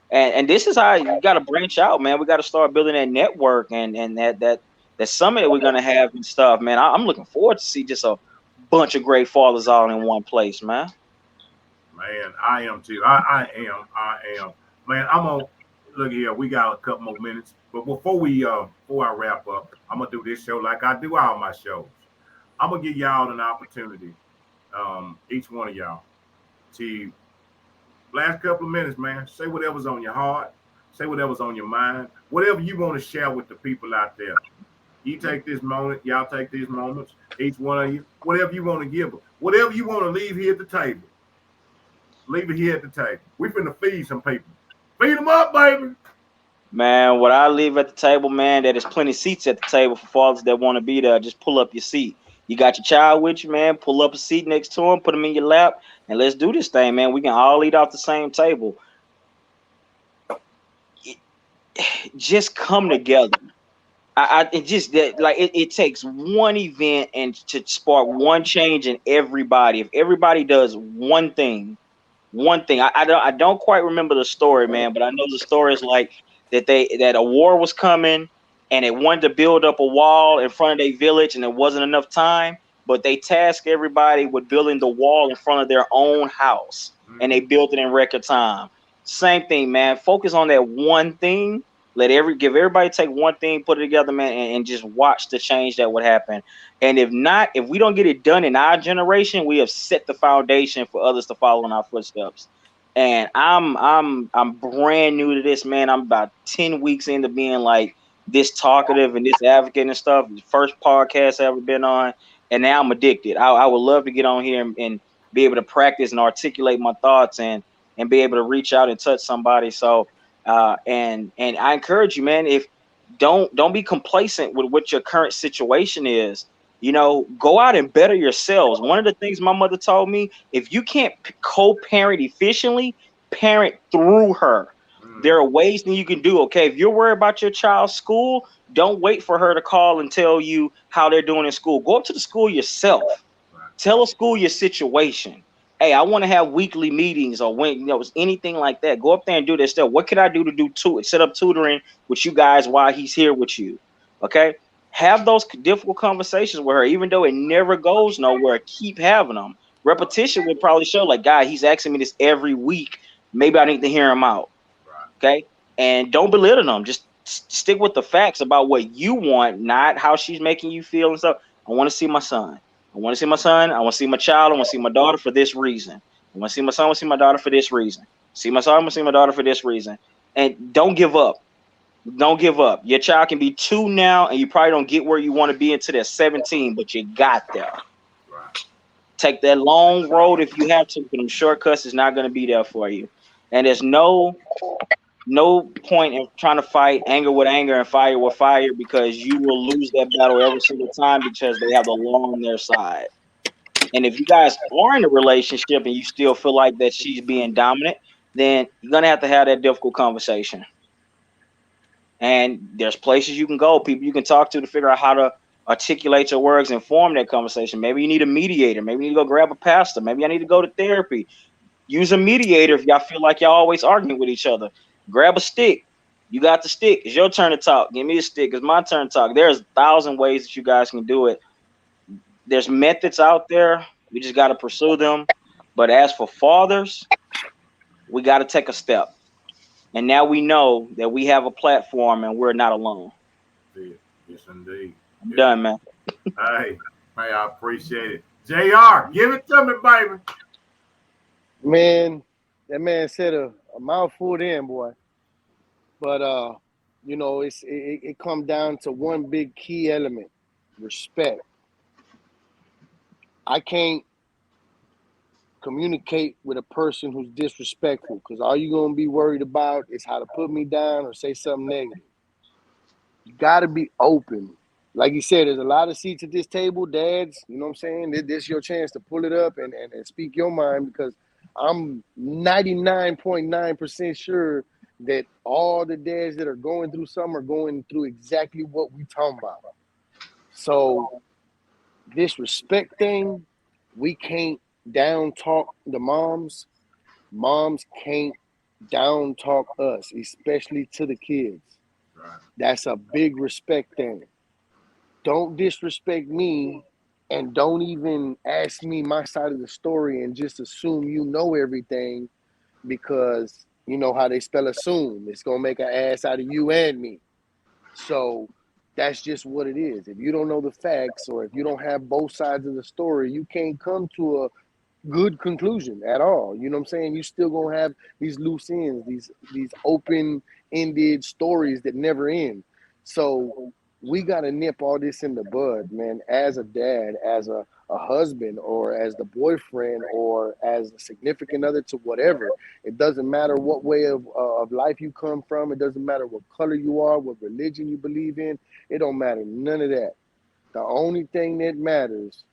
And this is how you got to branch out, man. We got to start building that network and that summit that we're going to have and stuff, man. I'm looking forward to see just a bunch of great fathers all in one place, man. Man, I am too. I am. Man, I'm gonna look here. We got a couple more minutes, but before I wrap up, I'm gonna do this show like I do all my shows. I'm gonna give y'all an opportunity, each one of y'all, to last couple of minutes, man. Say whatever's on your heart. Say whatever's on your mind. Whatever you want to share with the people out there. You take this moment. Y'all take these moments. Each one of you. Whatever you want to give them. Whatever you want to leave here at the table. Leave it here at the table. We finna feed some people. Feed them up, baby. Man, what I leave at the table, man, that there's plenty of seats at the table for fathers that want to be there. Just pull up your seat. You got your child with you, man. Pull up a seat next to him, put him in your lap, and let's do this thing, man. We can all eat off the same table. Just come together. It just that like it takes one event and to spark one change in everybody. If everybody does one thing, I don't quite remember the story, man, but I know the story is like that a war was coming and they wanted to build up a wall in front of their village and there wasn't enough time, but they tasked everybody with building the wall in front of their own house and they built it in record time. Same thing, man. Focus on that one thing. Give everybody take one thing, put it together, man, and just watch the change that would happen. And if we don't get it done in our generation, we have set the foundation for others to follow in our footsteps. And I'm brand new to this, man. I'm about 10 weeks into being like this talkative and this advocate and stuff. The first podcast I ever been on, and now I'm addicted. I would love to get on here and be able to practice and articulate my thoughts and be able to reach out and touch somebody. So and I encourage you, man, if don't be complacent with what your current situation is. You know, go out and better yourselves. One of the things my mother told me, if you can't co-parent efficiently, parent through her. There are ways that you can do. Okay, if you're worried about your child's school, don't wait for her to call and tell you how they're doing in school. Go up to the school yourself. Tell a school your situation. Hey, I want to have weekly meetings or when anything like that. Go up there and do this stuff. What can I do to do set up tutoring with you guys while he's here with you? Okay. Have those difficult conversations with her, even though it never goes nowhere. Keep having them. Repetition will probably show, like, God, he's asking me this every week. Maybe I need to hear him out. Okay. And don't belittle them. Just stick with the facts about what you want, not how she's making you feel and stuff. I want to see my son. I want to see my son. I want to see my child. I want to see my daughter for this reason. I want to see my son. I want to see my daughter for this reason. See my son. I want to see my daughter for this reason. And don't give up. Don't give up. Your child can be 2 now, and you probably don't get where you want to be until they're 17, but you got there. Take that long road if you have to, but them shortcuts is not going to be there for you. And there's no point in trying to fight anger with anger and fire with fire, because you will lose that battle every single time because they have the law on their side. And if you guys are in a relationship and you still feel like that she's being dominant, then you're going to have that difficult conversation. And there's places you can go, people you can talk to figure out how to articulate your words and form that conversation. Maybe you need a mediator. Maybe you need to go grab a pastor. Maybe I need to go to therapy. Use a mediator if y'all feel like y'all always arguing with each other. Grab a stick. You got the stick. It's your turn to talk. Give me a stick. It's my turn to talk. There's 1,000 ways that you guys can do it. There's methods out there. We just got to pursue them. But as for fathers, we got to take a step. And now we know that we have a platform and we're not alone. Yes, indeed. I'm done, man. Hey, I appreciate it. JR, give it to me, baby. Man, that man said a mouthful then, boy. But it comes down to one big key element: respect. I can't communicate with a person who's disrespectful, because all you're gonna be worried about is how to put me down or say something negative. You gotta be open. Like you said, there's a lot of seats at this table, dads. You know what I'm saying? This is your chance to pull it up and speak your mind, because I'm 99.9% sure that all the dads that are going through something are going through exactly what we talking about. So this respect thing, we can't down talk the moms. Moms can't down talk us, especially to the kids. That's a big respect thing. Don't disrespect me, and don't even ask me my side of the story and just assume you know everything, because you know how they spell assume. It's going to make an ass out of you and me. So that's just what it is. If you don't know the facts, or if you don't have both sides of the story, you can't come to a good conclusion at all. You know what I'm saying? You still going to have these loose ends, these open ended stories that never end. So we got to nip all this in the bud, man, as a dad, as a husband, or as the boyfriend, or as a significant other to whatever. It doesn't matter what way of life you come from. It doesn't matter what color you are, what religion you believe in. It don't matter. None of that. The only thing that matters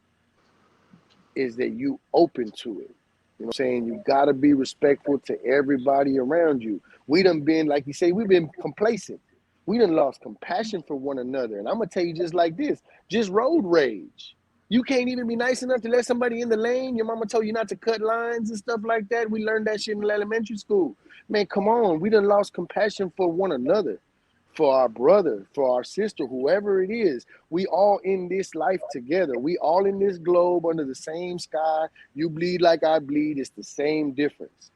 is that you open to it. You know what I'm saying? You got to be respectful to everybody around you. We done been, like you say, we've been complacent. We done lost compassion for one another. And I'm going to tell you just like this, just road rage. You can't even be nice enough to let somebody in the lane. Your mama told you not to cut lines and stuff like that. We learned that shit in elementary school. Man, come on. We done lost compassion for one another, for our brother, for our sister, whoever it is. We all in this life together. We all in this globe under the same sky. You bleed like I bleed. It's the same difference.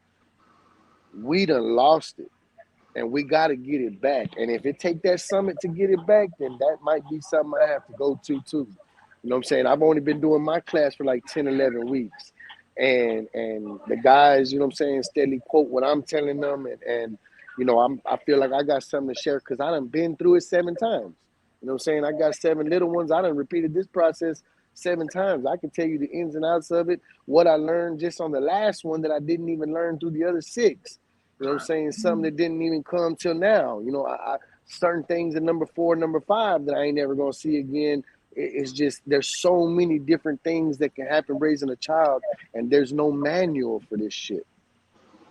We done lost it, and we got to get it back. And if it take that summit to get it back, then that might be something I have to go to too. You know what I'm saying? I've only been doing my class for like 10, 11 weeks. And the guys, you know what I'm saying, steadily quote what I'm telling them. And you know, I feel like I got something to share because I done been through it 7 times. You know what I'm saying? I got 7 little ones. I done repeated this process 7 times. I can tell you the ins and outs of it, what I learned just on the last one that I didn't even learn through the other 6. You know what I'm saying? Something that didn't even come till now. You know, I certain things in number 4, number 5 that I ain't never gonna see again. It's just there's so many different things that can happen raising a child, and there's no manual for this shit.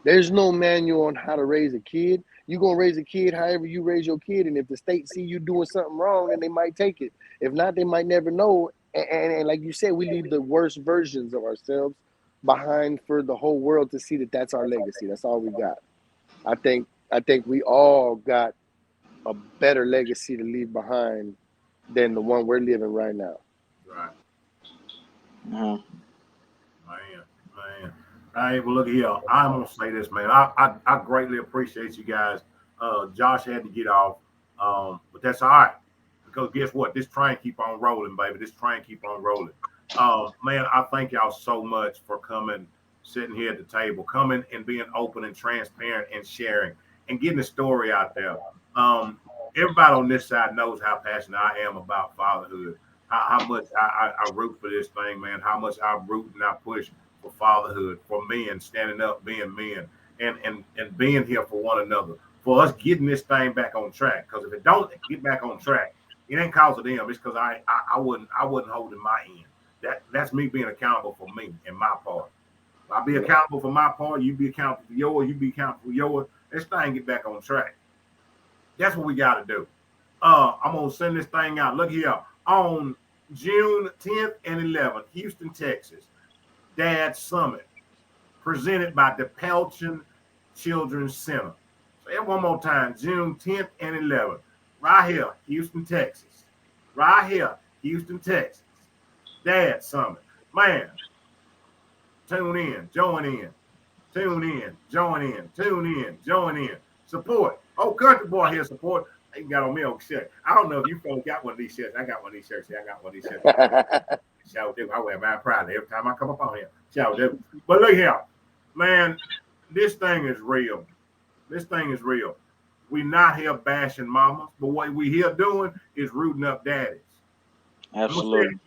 There's no manual on how to raise a kid. You're gonna raise a kid however you raise your kid, and if the state see you doing something wrong, then they might take it. If not, they might never know. And like you said, we leave the worst versions of ourselves behind for the whole world to see that that's our legacy. That's all we got. I think we all got a better legacy to leave behind than the one we're living right now. Right. Mhm. Man. Hey, well, look here. I'm gonna say this, man. I greatly appreciate you guys. Josh had to get off, but that's all right because guess what? This train keep on rolling, baby. This train keep on rolling. Man, I thank y'all so much for coming, sitting here at the table, coming and being open and transparent and sharing and getting the story out there. Everybody on this side knows how passionate I am about fatherhood. How much I root for this thing, man. How much I root and I push for fatherhood, for men standing up, being men, and being here for one another, for us getting this thing back on track. Because if it don't get back on track, it ain't cause of them. It's because I wasn't holding my end. That's me being accountable for me and my part. If I be accountable for my part, you be accountable for yours, you be accountable for yours. This thing get back on track. That's what we got to do. I'm gonna send this thing out. Look here on June 10th and 11th, Houston, Texas. Dad Summit, presented by the Pelchin Children's Center. Say it one more time, June 10th and 11th, right here, Houston, Texas. Right here, Houston, Texas. Dad Summit. Man, tune in, join in, tune in, join in, tune in, join in. Support. Oh, Country Boy here, support. He got on me on shirt. I don't know if you folks got one of these shirts. I got one of these shirts. I got one of these shirts. Shout out, I wear mine proudly every time I come up on here. Shout out. But look here, man, this thing is real. This thing is real. We not here bashing mamas, but what we here doing is rooting up daddies. Absolutely.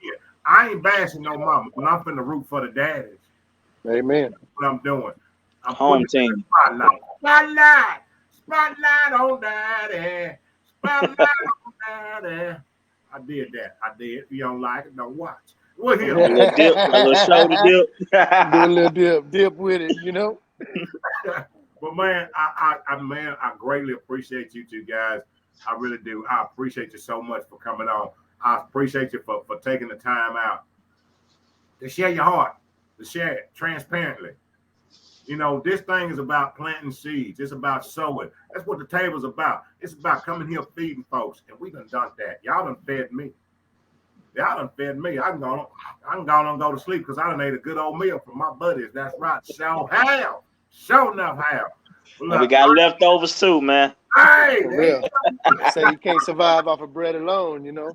I ain't bashing no mama, but I'm finna root for the daddies. Amen. That's what I'm doing. I'm Home putting team. Spotlight on daddy. Spotlight on daddy. I did that. If you don't like it, don't watch. Well, here. A little dip, a little shoulder dip. Do a little dip with it, you know. But man, I greatly appreciate you two guys. I really do. I appreciate you so much for coming on. I appreciate you for taking the time out to share your heart, to share it transparently. You know, this thing is about planting seeds. It's about sowing. That's what the table's about. It's about coming here feeding folks. And we done that. Y'all done fed me. Y'all done fed me. I can go on go to sleep because I done ate a good old meal from my buddies. That's right. Show enough have. We got leftovers too, man. Hey, for real. Say you can't survive off of bread alone, you know.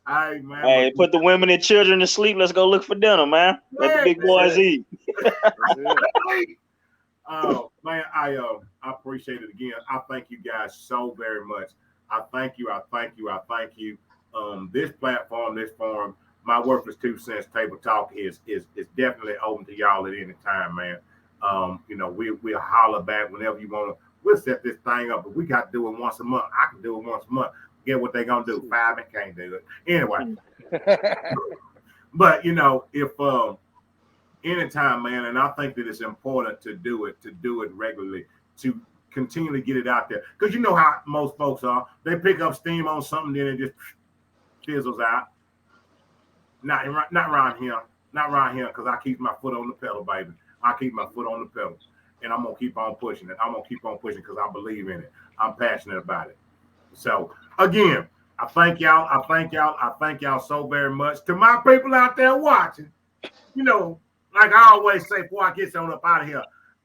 Hey, man. Hey, put the women and children to sleep. Let's go look for dinner, man. Let the big boys eat. Man, I appreciate it again. I thank you guys so very much. I thank you. I thank you. I thank you. This platform, this forum, my worthless 2 cents table talk is definitely open to y'all at any time, man. We'll holler back whenever you want to. We'll set this thing up, but we got to do it once a month. I can do it once a month. Get what they gonna do? 5 and can't do it anyway. But if anytime, man, and I think that it's important to do it regularly, to continually get it out there. Because you know how most folks are. They pick up steam on something, then it just fizzles out. Not around here. Not around here, because I keep my foot on the pedal, baby. I keep my foot on the pedal. And I'm going to keep on pushing it. I'm going to keep on pushing because I believe in it. I'm passionate about it. So, again, I thank y'all. I thank y'all. I thank y'all so very much. To my people out there watching, like I always say before I get on up out of here,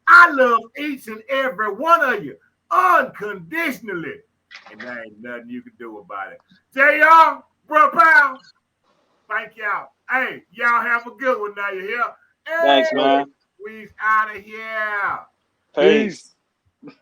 I love each and every one of you unconditionally. And there ain't nothing you can do about it. JR, bro, pal, thank y'all. Hey, y'all have a good one now. You hear? Hey, Thanks, man. we's out of here. Peace. Peace.